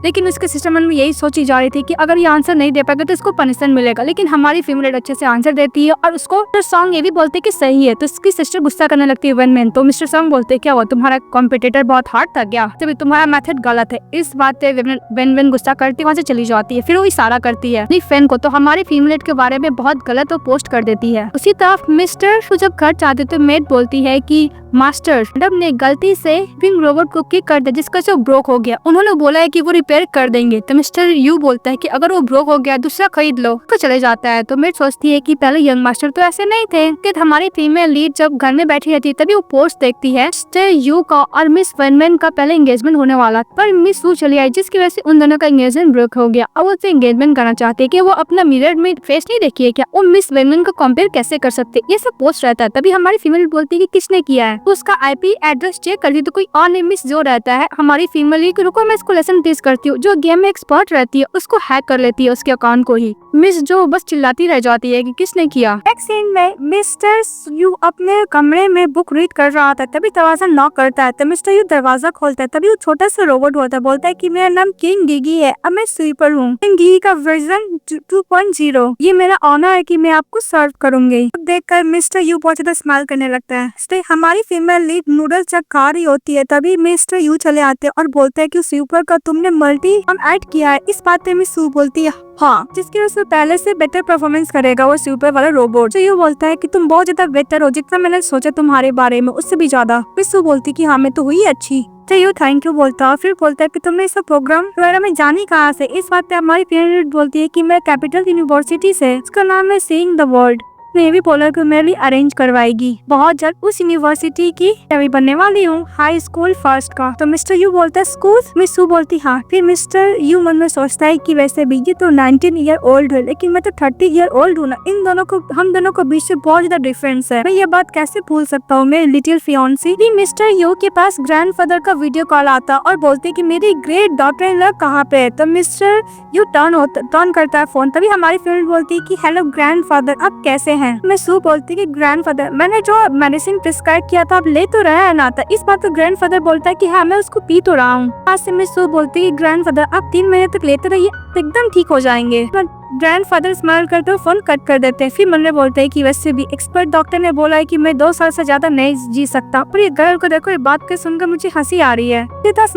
लेकिन उसके सिस्टर मन में यही सोची जा रही थी कि अगर ये आंसर नहीं दे पाएगा तो इसको पनिशमेंट मिलेगा, लेकिन हमारी फीमेल अच्छे से आंसर देती है और उसको सॉन्ग ये भी बोलते हैं कि सही है, तो उसकी सिस्टर गुस्सा करने लगती है वेनन। तो मिस्टर सॉन्ग बोलते हैं क्या हुआ, तुम्हारा कॉम्पिटिटर बहुत हार्ड था क्या, तभी तुम्हारा मेथड गलत है। इस बात पे वेनन गुस्सा करती वहाँ से चली जाती है। फिर वो इशारा करती है अपनी फ्रेंड को, तो हमारी फीमेल के बारे में बहुत गलत वो पोस्ट कर देती है। उसी तरफ मिस्टर जब घर जाते तो मेड बोलती है कि मास्टर मैडम ने गलती से विंग रोबोट को किक कर दिया जिसका जो ब्रोक हो गया, उन्होंने बोला है कि वो रिपेयर कर देंगे। तो मिस्टर यू बोलता है कि अगर वो ब्रोक हो गया दूसरा खरीद लो, तो चले जाता है। तो मेड सोचती है कि पहले यंग मास्टर तो ऐसे नहीं थे कि हमारी फीमेल लीड जब घर में बैठी रहती है तभी वो पोस्ट देखती है मिस्टर यू का और मिस वेनमैन का पहले एंगेजमेंट होने वाला, पर मिस सू चली आई जिसकी वजह से उन दोनों का एंगेजमेंट ब्रेक हो गया। अब वो एंगेजमेंट करना चाहते है कि वो अपना मिरर में फेस नहीं देखी है क्या, वो मिस वेनमैन को कंपेयर कैसे कर सकते, ये सब पोस्ट रहता है। तभी हमारी फीमेल बोलती है कि किसने किया है, उसका IP एड्रेस चेक करती तो कोई और नहीं मिस जो रहता है हमारी फीमेल लीग। रुको मैं इसको लेसन टेस्ट करती हूँ। जो गेम में एक्सपर्ट रहती है उसको हैक कर लेती है उसके अकाउंट को ही। मिस जो बस चिल्लाती रह जाती है कि किसने किया। एक सीन में मिस्टर यू अपने कमरे में बुक रीड कर रहा था, तभी दरवाजा नॉक करता है। तो मिस्टर यू दरवाजा खोलता है, तभी वो छोटा सा रोबोट होता है, बोलता है कि मेरा नाम किंग गिगी है, अब मैं स्वीपर हूँ। किंग गिगी का वर्जन 2.0। ये मेरा ऑनर है कि मैं आपको सर्व करूंगी। देखकर मिस्टर यू बहुत ज्यादा स्माइल करने लगता है। हमारी फीमेल लीड नूडल चेक खा रही होती है, तभी मिस्टर यू चले आते हैं और बोलते हैं कि स्वीपर का तुमने मल्टी ऐड किया है। इस बात पे मिस यू बोलती है हाँ, जिसकी वजह से पहले से बेटर परफॉर्मेंस करेगा वो स्वीपर वाला रोबोट। तो यू बोलता है कि तुम बहुत ज्यादा बेटर हो, जितना मैंने सोचा तुम्हारे बारे में उससे भी ज्यादा। मिस यू बोलती कि हाँ मैं तो हुई अच्छी। तो यू थैंक यू बोलता है, फिर बोलता है कि तुमने इस प्रोग्राम के बारे में जानी कहाँ से। इस बात पे हमारी फ्रेंड बोलती है कि मैं कैपिटल यूनिवर्सिटी से, इसका नाम है seeing the world. Navy polar को मेरे लिए अरेंज करवाएगी। बहुत जल्द उस यूनिवर्सिटी की छवि बनने वाली हूँ, हाई स्कूल फर्स्ट का। तो मिस्टर यू बोलता है स्कूल। मिस यू बोलती हाँ। फिर मिस्टर यू मन में सोचता है कि वैसे भी ये तो 19 ईयर ओल्ड है, लेकिन मैं तो 30 ईयर ओल्ड हूँ ना। इन दोनों को हम दोनों को बीच से बहुत ज्यादा डिफरेंस है। मैं ये बात कैसे भूल सकता हूँ मेरी लिटिल फियांसी। मिस्टर यू के पास ग्रैंडफादर का वीडियो कॉल आता और बोलते कि मेरी ग्रेट डॉटर इन लॉ कहाँ पे है। तो मिस्टर यू टर्न करता है फोन, तभी हमारी फ्रेंड बोलती है कि हेलो ग्रैंडफादर, आप कैसे हैं। मैं सू बोलती कि ग्रैंडफादर मैंने जो मेडिसिन प्रिस्क्राइब किया था आप ले तो रहे हैं ना। था इस बात तो ग्रैंडफादर बोलता है कि हाँ मैं उसको पी तो रहा हूँ। आज से मैं सू बोलती कि ग्रैंडफादर आप 3 महीने तक लेते रहिए, एकदम ठीक हो जाएंगे। ग्रैंडफादर स्माइल करते हुए फोन कट कर देते हैं। फिर मन बोलते है कि वैसे भी एक्सपर्ट डॉक्टर ने बोला है कि मैं 2 साल से ज्यादा नहीं जी सकता। पर ये गर्ल को देखो, ये बात के सुनकर मुझे हंसी आ रही है।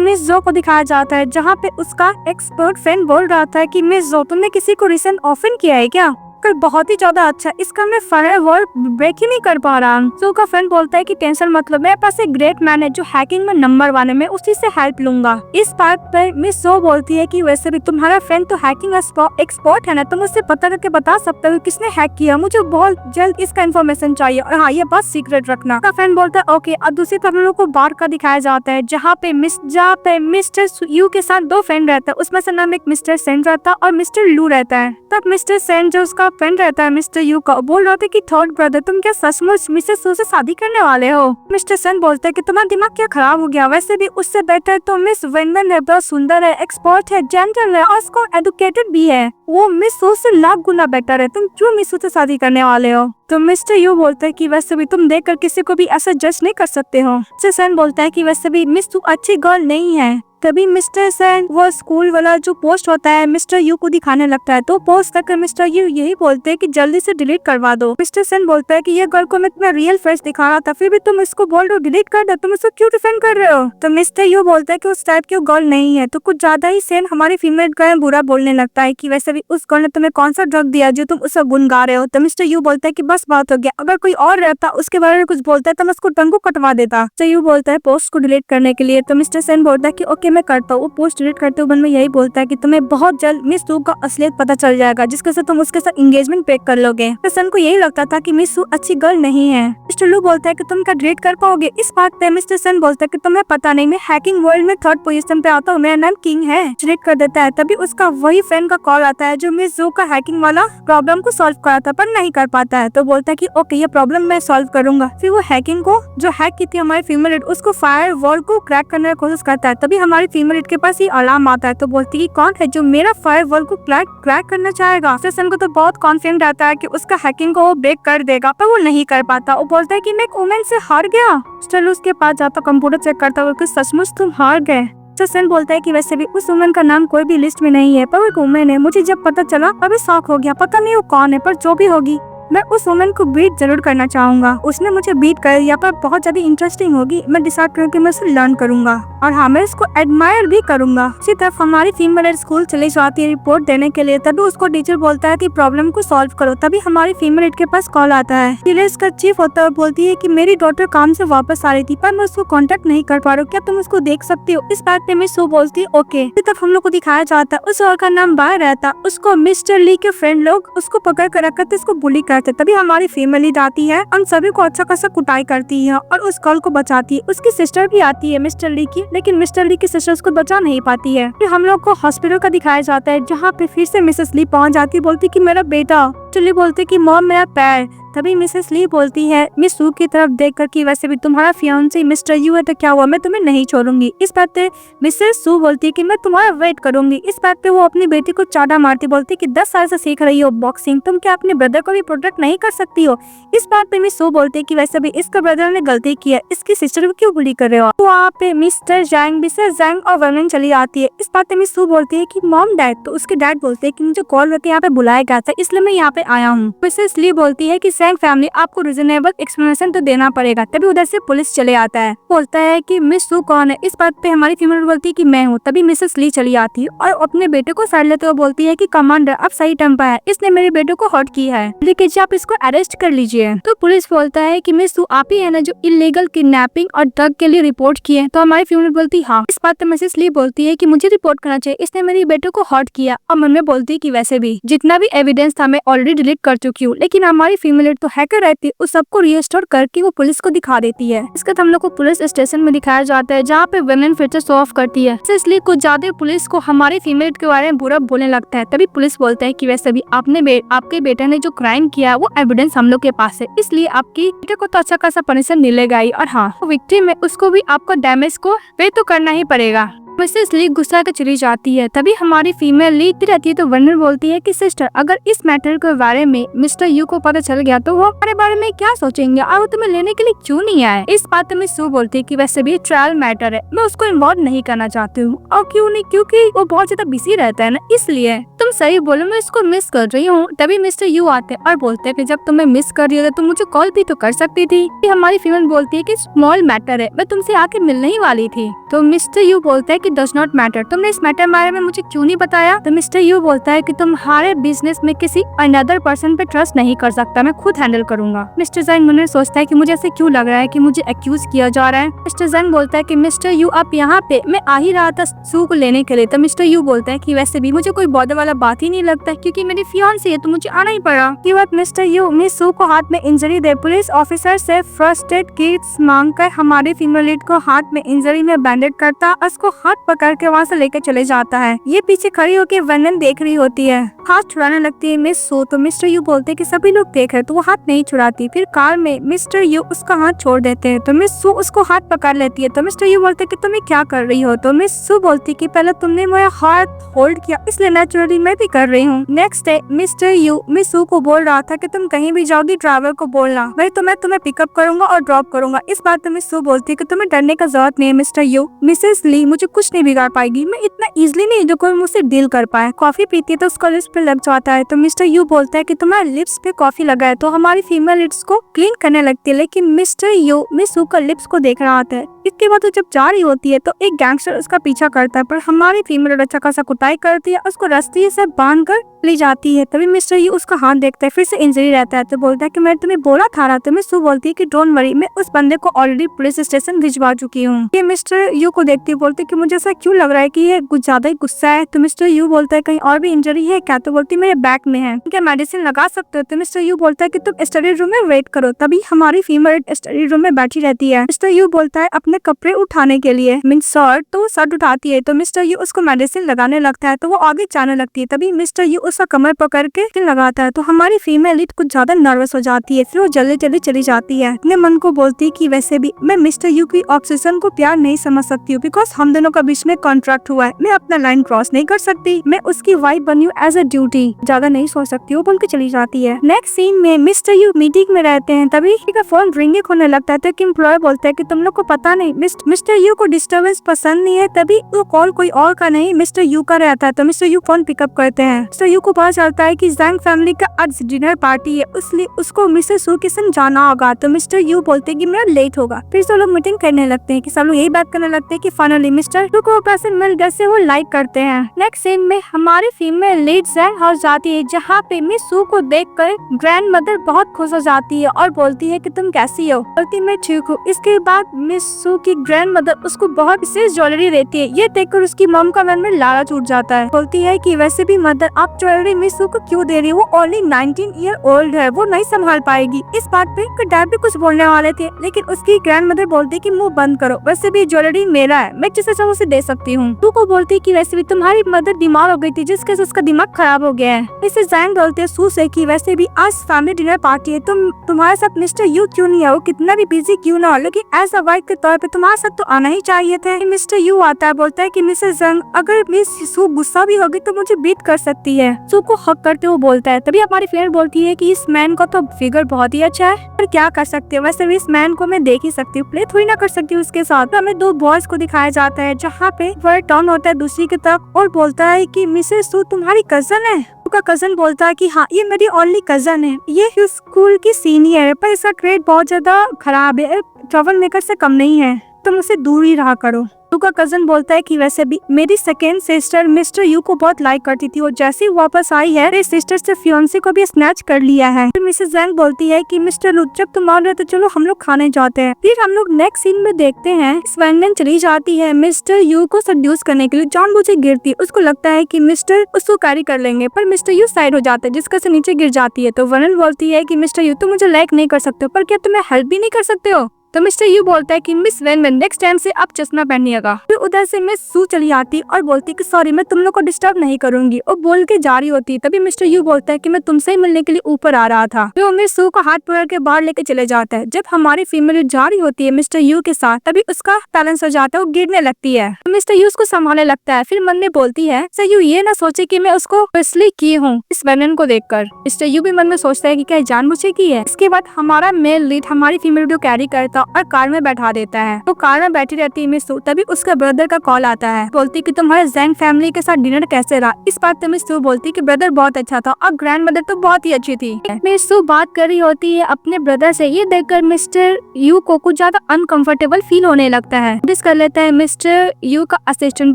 मिस जो को दिखाया जाता है, जहाँ पे उसका एक्सपर्ट फ्रेंड बोल रहा था कि मिस जो तुमने किसी को रिसेंट ऑफर किया है क्या। बहुत ही ज्यादा अच्छा, इसका मैं फायरवॉल ब्रेक ही नहीं कर पा रहा हूँ। सो का फ्रेंड बोलता है कि टेंशन मतलब मेरे पास एक ग्रेट मैन है जो हैकिंग में नंबर 1 है, मैं उसी से हेल्प लूंगा। इस बात पर मिस जो बोलती है कि वैसे भी तुम्हारा फ्रेंड तो हैकिंग एक्सपर्ट है ना, तुम उससे पता करके बता सकते हो किसने हैक किया। मुझे बहुत जल्द इसका इन्फॉर्मेशन चाहिए और हाँ ये बात सीक्रेट रखना। का फ्रेंड बोलता है ओके। और दूसरी तरफ हम लोग को बार का दिखाया जाता है, जहाँ पे मिस्टर यू के साथ 2 फ्रेंड रहता है। उसमें से नाम एक मिस्टर सेन रहता है और मिस्टर लू रहता है। तब मिस्टर सेन जो उसका फ्रेंड रहता है मिस्टर यू का, बोल रहा था कि थर्ड ब्रदर तुम क्या सचमुच मिसेस सू से शादी करने वाले हो। मिस्टर सन बोलते है कि तुम्हारा दिमाग क्या खराब हो गया, वैसे भी उससे बेटर तो मिस वेनमैन है, बहुत सुंदर है, एक्सपर्ट है, जेंटल है और उसको एजुकेटेड भी है। वो मिस सू से लाख गुना बेटर है, तुम क्यों मिस सू से शादी करने वाले हो। तो मिस्टर यू बोलता है कि वैसे भी तुम देखकर किसी को भी ऐसा जज नहीं कर सकते हो। मिस्टर सन बोलता है कि वैसे भी मिस सू अच्छी गर्ल नहीं है। तभी मिस्टर सन वो स्कूल वाला जो पोस्ट होता है मिस्टर यू को दिखाने लगता है। तो पोस्ट करके मिस्टर यू यही बोलते हैं कि जल्दी से डिलीट करवा दो। मिस्टर सन बोलता है कि ये गर्ल को मैं तुम्हें रियल फेस दिखा रहा था, फिर भी तुम इसको बोल रहे हो डिलीट कर दो, तुम इसको क्यों डिफेंड कर रहे हो। तो मिस्टर यू बोलता है कि उस टाइप की गर्ल नहीं है। तो कुछ ज्यादा ही सेन हमारी फीमेल का बुरा बोलने लगता है कि वैसे भी उस गर्ल ने तुम्हें कौन सा ड्रग दिया जो तुम उससे गुन गा रहे हो। तो मिस्टर यू बोलता है कि बस बात हो गया, अगर कोई और रहता उसके बारे में कुछ बोलता है तो मैं उसको टंगू कटवा देता। मिस्टर यू बोलता है पोस्ट को डिलीट करने के लिए। तो मिस्टर सन बोलता है कि ओके मैं करता हूँ। पोस्ट डिलीट करते हुए मन में यही बोलता है कि तुम्हें बहुत जल्द मिस सू का असलियत पता चल जाएगा, जिसके साथ तुम उसके साथ एंगेजमेंट पैक कर लोगे। मिस्टर सन को यही लगता था कि मिस सू अच्छी गर्ल नहीं है। मिस्टर लू बोलता है कि तुम क्या डिलीट कर पाओगे। इस बात पे मिस्टर सन बोलता है कि तुम्हें पता नहीं, मैं हैकिंग वर्ल्ड में 3rd पोजीशन पे आता हूँ, मेरा नाम किंग है। डिलीट कर देता है। तभी उसका वही फ्रेंड का कॉल आता है जो मिस सू का हैकिंग वाला प्रॉब्लम को सॉल्व करा था पर नहीं कर पाता है। तो बोलता है कि ओके ये प्रॉब्लम मैं सॉल्व करूंगा। फिर वो हैकिंग को जो हैक की थी हमारी फीमेल लीड, उसको फायर वॉल को क्रैक करने की कोशिश करता है। तभी हमारी फीमेल लीड के पास ये अलार्म आता है। तो बोलती है कौन है जो मेरा फायर वॉल को क्रैक करना चाहेगा। सन को तो बहुत कॉन्फिडेंट रहता है कि उसका हैकिंग को वो ब्रेक कर देगा, पर वो नहीं कर पाता। वो बोलता है कि मैं एक वुमेन से हार गया। मिस्टर उसके पास जाता कंप्यूटर चेक करता हुआ कि सचमुच तुम हार गए। सन बोलता है कि वैसे भी उस वुमेन का नाम कोई भी लिस्ट में नहीं है, पर वो एक वुमेन है। मुझे जब पता चला अभी शॉक हो गया, पता नहीं वो कौन है, पर जो भी होगी मैं उस वुमेन को बीट जरूर करना चाहूंगा। उसने मुझे बीट कर दिया पर बहुत ज्यादा इंटरेस्टिंग होगी, मैं डिसाइड करके मैं उसे लर्न करूंगा और हाँ मैं इसको एडमायर भी करूंगा। इसी तरफ हमारी फीमेल स्कूल चली जाती है रिपोर्ट देने के लिए। तभी उसको टीचर बोलता है कि प्रॉब्लम को सॉल्व करो। तभी हमारी फीमेल के पास कॉल आता है। का चीफ होता है और बोलती है कि मेरी डॉटर काम से वापस आ रही थी पर मैं उसको कांटेक्ट नहीं कर पा रहा हूँ, क्या तुम उसको देख सकती हो। इस बात पे मिस सू बोलती है ओके। इसी तरफ हम लोग को दिखाया जाता है उस औरत का नाम बाय रहता, उसको मिस्टर ली के फ्रेंड लोग उसको पकड़ कर रखते थे, उसको बुली करते। तभी हमारी फीमेल लीड आती है, उन सभी को अच्छा खासा कुटाई करती है और उस गर्ल को बचाती है। उसकी सिस्टर भी आती है मिस्टर ली की, लेकिन मिस्टर ली की सिस्टर उसको बचा नहीं पाती है। फिर हम लोग को हॉस्पिटल का दिखाया जाता है, जहाँ पे फिर से मिसेस ली पहुँच जाती है, बोलती कि मेरा बेटा। मिस्टर ली बोलते कि मॉम मेरा पैर। तभी मिसेस ली बोलती है मिस सू की तरफ देखकर कि वैसे भी तुम्हारा फियांसे मिस्टर यू है तो क्या हुआ, मैं तुम्हें नहीं छोड़ूंगी। इस बात पे मिसेस सू बोलती है कि मैं तुम्हारा वेट करूंगी। इस बात पे वो अपनी बेटी को चाटा मारती, बोलती कि 10 साल से सीख रही हो बॉक्सिंग, तुम क्या अपने ब्रदर को भी प्रोटेक्ट नहीं कर सकती हो। इस बात पे मिस सू बोलती है कि वैसे भी इसका ब्रदर ने गलती की है, इसकी सिस्टर को क्यों बुली कर रहे हो। तो वहाँ पे मिस्टर जैंग और वर्नन चली आती है। इस बात पे मिस सू बोलती है कि मॉम डैड, तो उसके डैड बोलते हैं कि मुझे कॉल करके यहाँ पे बुलाया गया था, इसलिए मैं यहाँ पे आया हूँ। मिसेस ली बोलती है कि जैंग फैमिली आपको रीजनेबल एक्सप्लेनेशन तो देना पड़ेगा। तभी उधर से पुलिस चले आता है, बोलता है कि मिस सू कौन है। इस बात पे हमारी फीमेल बोलती है कि मैं हूँ। तभी मिसेस ली चली आती है और अपने बेटे को साइड लेते हुए बोलती है कि कमांडर अब सही टाइम पर है, इसने मेरे बेटे को हर्ट किया है, लेकिन आप इसको अरेस्ट कर लीजिए। तो पुलिस बोलता है कि मिस सू आप ही है ना जो इलीगल किडनैपिंग और ड्रग के लिए रिपोर्ट किए। तो हमारी फीमेल बोलती हाँ। इस बात पे मिसेस ली बोलती है कि मुझे रिपोर्ट करना चाहिए, इसने मेरे बेटे को हर्ट किया। और मन में बोलती है कि वैसे भी जितना भी एविडेंस था मैं ऑलरेडी डिलीट कर चुकी हूँ, लेकिन हमारी फीमेल तो हैकर रहती है, उस सबको रिस्टोर करके वो पुलिस को दिखा देती है। इसके बाद हम लोग को पुलिस स्टेशन में दिखाया जाता है, जहाँ पे वेमेन फिर से शो ऑफ करती है, इसलिए कुछ ज्यादा पुलिस को हमारी फीमेल के बारे में बुरा बोलने लगता है। तभी पुलिस बोलता है कि वैसे भी आपके बेटे ने जो क्राइम किया वो एविडेंस हम लोग के पास है, इसलिए आपकी बेटे को तो अच्छा खासा पनिशमेंट मिलेगा ही, और हाँ विक्टिम है उसको भी आपका डैमेज को पे तो करना ही पड़ेगा। मिसेस ली गुस्सा कर चली जाती है। तभी हमारी फीमेल लीती रहती है, तो वर्नर बोलती है कि सिस्टर अगर इस मैटर के बारे में मिस्टर यू को पता चल गया तो वो हमारे बारे में क्या सोचेंगे और वो तुम्हें लेने के लिए क्यों नहीं आए। इस बात में सू बोलती है कि वैसे भी ट्रायल मैटर है, मैं उसको इन्वॉल्व नहीं करना चाहती हूँ। और क्यों नहीं, क्योंकि वो बहुत ज्यादा बिजी रहता है ना, इसलिए। तुम सही बोलो, मैं इसको मिस कर रही हूँ। तभी मिस्टर यू आते और बोलते हैं कि जब तुम्हें मिस कर रही हो तो तुम मुझे कॉल भी तो कर सकती थी। हमारी फीमेल बोलती है कि स्मॉल मैटर है, मैं तुमसे आके मिलने ही वाली थी। तो मिस्टर यू बोलता है कि डज नॉट मैटर, तुमने इस मैटर बारे में मुझे क्यों नहीं बताया। तो मिस्टर यू बोलता है कि तुम्हारे बिजनेस में किसी अनदर पर्सन पे ट्रस्ट नहीं कर सकता, मैं खुद हैंडल करूंगा। मिस्टर जैंग मन में सोचता है कि मुझे ऐसे क्यों लग रहा है कि मुझे एक्यूज किया जा रहा है। मिस्टर जैंग बोलता है कि मिस्टर यू आप यहाँ पे, मैं आ ही रहा था सू को लेने के लिए। तो मिस्टर यू बोलता है कि वैसे भी मुझे कोई बॉर्डर वाला बात ही नहीं लगता क्योंकि मेरी फियांसी है तो मुझे आना ही पड़ा। ये बात मिस्टर यू मिस सू को हाथ में इंजरी दे पुलिस ऑफिसर से फर्स्ट एड किट्स मांगकर हमारे फीमेल लीड को हाथ में इंजरी में बैंडेज करता, उसको हाथ पकड़ के वहाँ से लेकर चले जाता है। ये पीछे खड़ी होकर वर्नन देख रही होती है, हाथ छुड़ाने लगती है मिस सू। तो मिस्टर यू बोलते हैं कि सभी लोग देख रहे तो वो हाथ नहीं छुड़ाती। फिर कार में मिस्टर यू उसका हाथ छोड़ देते हैं, तो मिस सू उसको हाथ पकड़ लेती है। तो मिस्टर यू बोलते हैं कि तुम क्या कर रही हो। तो मिस सू बोलती है कि पहले तुमने मेरा हाथ होल्ड किया इसलिए नेचुरली मैं भी कर रही हूँ। Next day mister Yu miss Su को बोल रहा था कि तुम कहीं भी जाओगी ड्राइवर को बोलना, भाई तो मैं तुम्हें पिकअप करूंगा और ड्रॉप करूंगा। इस बात पे मिस सू बोलती है कि तुम्हें डरने का जरूरत नहीं है मिस्टर यू, मिसेस ली मुझे कुछ नहीं बिगाड़ पाएगी, मैं इतना इजीली नहीं जो कोई मुझसे डील कर पाए। कॉफी पीती है तो उसका लिप्स पे लग जाता है। तो मिस्टर यू बोलता है कि तुम्हारे लिप्स पे कॉफी लगा है। तो हमारी फीमेल लिप्स को क्लीन करने लगती है, लेकिन मिस्टर यू मिस सू का लिप्स को देख रहा होता है। इसके बाद जब जा रही होती है तो एक गैंगस्टर उसका पीछा करता है, पर हमारी फीमेल अच्छा खासा कुटाई करती है, उसको रस्सी से बांध कर ले जाती है। तभी मिस्टर यू उसका हाथ देखता है, फिर से इंजरी रहता है। तो बोलता है कि मैं तुम्हें बोला था ना। तो मिस सू बोलती है कि डोंट वरी, मैं उस बंदे को ऑलरेडी पुलिस स्टेशन भिजवा चुकी हूँ। ये मिस्टर यू को देखती है, बोलती है कि मुझे ऐसा क्यों लग रहा है कि ये कुछ ज्यादा ही गुस्सा है। तो मिस्टर यू बोलता है कहीं और भी इंजरी है क्या। तो बोलती है मेरे बैक में है, क्या मेडिसिन लगा सकते हो। तो मिस्टर यू बोलता है कि तुम स्टडी रूम में वेट करो। तभी हमारी फीमेल स्टडी रूम में बैठी रहती है। मिस्टर यू बोलता है अपने कपड़े उठाने के लिए मीन शर्ट, तो शर्ट उठाती है। तो मिस्टर यू उसको मेडिसिन लगाने लगता है, तो वो आगे जाने लगती है। तभी मिस्टर यू उसका कमर पकड़ के लगाता है। तो हमारी फीमेल लीड कुछ ज्यादा नर्वस हो जाती है, फिर वो जल्दी जल्दी चली जाती है। अपने मन को बोलती है कि वैसे भी मैं मिस्टर यू की ऑब्सेशन को प्यार नहीं समझ सकती हूँ, बिकॉज हम दोनों का बीच में कॉन्ट्रैक्ट हुआ है, मैं अपना लाइन क्रॉस नहीं कर सकती, मैं उसकी वाइफ बनी हूँ एज अ ड्यूटी, ज्यादा नहीं सोच सकती, वो बोल के चली जाती है। नेक्स्ट सीन में मिस्टर यू मीटिंग में रहते हैं, तभी का फोन रिंगिंग होने लगता है। तो एक एम्प्लॉय बोलता है कि तुम लोग को पता नहीं मिस्टर यू को डिस्टर्बेंस पसंद नहीं है। तभी वो कॉल कोई और का नहीं मिस्टर यू का रहता है। तो मिस्टर यू फोन पिकअप करते हैं। मिस्टर यू को पता चलता है कि जैंग फैमिली का आज डिनर पार्टी है, इसलिए उसको मिस्टर सू के संग जाना होगा। तो मिस्टर यू बोलते हैं कि मेरा लेट होगा। फिर सब लोग मीटिंग करने लगते हैं कि सब लोग यही बात करने लगते हैं कि फाइनली मिस्टर यू को पैसे मिल गए से वो लाइक करते हैं। नेक्स्ट सीन में हमारी फीमेल लीड जैंग हाउस जाती है, जहाँ पे मिस सू को देखकर ग्रैंड मदर बहुत खुश हो जाती है और बोलती है कि तुम कैसी हो। बोलती मैं ठीक हूँ। इसके बाद मिस सू की ग्रैंड मदर उसको बहुत विशेष ज्वेलरी देती है, ये देखकर उसकी मॉम का मन में लालच उठ जाता है। बोलती है कि वैसे भी मदर आप जो ज्वेलरी मिस सू को क्यों दे रही है, वो ओनली 19 ईयर ओल्ड है, वो नहीं संभाल पाएगी। इस बात पे डैड भी कुछ बोलने वाले थे, लेकिन उसकी ग्रैंड मदर बोलती कि मुंह बंद करो, वैसे भी ज्वेलरी मेरा है, मैं जिसे चाहूँ उसे दे सकती हूँ। सू को बोलती कि वैसे भी तुम्हारी मदर बीमार हो गई थी, जिसके से उसका दिमाग खराब हो गया है। इसे जैंग बोलते सू से कि वैसे भी आज फैमिली डिनर पार्टी है, तुम्हारे साथ मिस्टर यू क्यों नहीं है, वो कितना भी बिजी क्यों ना हो, लेकिन एज अ वाइफ के तौर पे तुम्हारे साथ तो आना ही चाहिए थे। मिस्टर यू आता है, बोलता है कि मिसेस जंग, अगर मिस सू गुस्सा भी होगी तो मुझे बीट कर सकती है। सू को हक करते हुए बोलता है। तभी हमारी फ्रेंड बोलती है कि इस मैन का तो फिगर बहुत ही अच्छा है, पर क्या कर सकते हो, वैसे भी इस मैन को मैं देख ही सकती हूँ, प्ले थोड़ी ना कर सकती हूँ उसके साथ। तो हमें दो बॉयज को दिखाया जाता है, जहाँ पे वर्ड टर्न होता है दूसरी की तरफ और बोलता है कि मिसेस सू तुम्हारी कजन है। का कजन बोलता है कि हाँ, ये मेरी ओनली कजन है, ये स्कूल की सीनियर है, पर इसका ग्रेड बहुत ज्यादा खराब है, ट्रबल मेकर से कम नहीं है, तुम उससे दूर ही रहा करो। का कजन बोलता है कि वैसे भी मेरी सेकेंड सिस्टर मिस्टर यू को बहुत लाइक करती थी, और जैसे ही वापस आई है मेरे सिस्टर से फियांसे को भी स्नैच कर लिया है। फिर मिसेस जैंग बोलती है कि मिस्टर लू, जब तुम मान रहे तो चलो हम लोग खाने जाते हैं। फिर हम लोग नेक्स्ट सीन में देखते हैं स्वैनगन चली जाती है मिस्टर यू को सड्यूस करने के लिए, जानबूझे गिरती है, उसको लगता है कि मिस्टर उसको कैरी कर लेंगे, पर मिस्टर यू साइड हो जाता है, जिसका से नीचे गिर जाती है। तो वनन बोलती है कि मिस्टर यू तुम मुझे लाइक नहीं कर सकते हो, पर क्या तुम्हें हेल्प भी नहीं कर सकते हो। तो मिस्टर यू बोलता है कि मिस वैन नेक्स्ट टाइम से आप चश्मा पहनिएगा। फिर उधर से मिस सू चली आती और बोलती कि सॉरी, मैं तुम लोग को डिस्टर्ब नहीं करूंगी, और बोल के जा रही होती। तभी मिस्टर यू बोलता है कि मैं तुमसे ही मिलने के लिए ऊपर आ रहा था। फिर मिस सू को हाथ पकड़ के बाहर लेके चले जाता है। जब हमारी फीमेल जा रही होती है मिस्टर यू के साथ, तभी उसका बैलेंस हो जाता है, वो गिरने लगती है। तो मिस्टर यू उसको संभालने लगता है। फिर मन में बोलती है सर यू ये ना सोचे कि मैं उसको इसलिए की हूँ इस वैनन को देखकर। मिस्टर यू भी मन में सोचता है कि क्या जानबूझे की है। इसके बाद हमारा मेल लीड हमारी फीमेल को कैरी करता और कार में बैठा देता है। तो कार में बैठी रहती है मिस सू। तभी उसका ब्रदर का कॉल आता है, बोलती कि तुम्हारे जैंग फैमिली के साथ डिनर कैसे रहा। इस बात पे मिस सू बोलती कि ब्रदर बहुत अच्छा था और ग्रैंड मदर तो बहुत ही अच्छी थी। मिस सू बात कर रही होती है अपने ब्रदर से, ये देखकर मिस्टर यू को कुछ ज्यादा अनकंफर्टेबल फील होने लगता है। नोटिस कर लेता है मिस्टर यू का असिस्टेंट,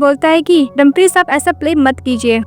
बोलता है कि डम्प्रीज आप ऐसा प्ले मत कीजिए।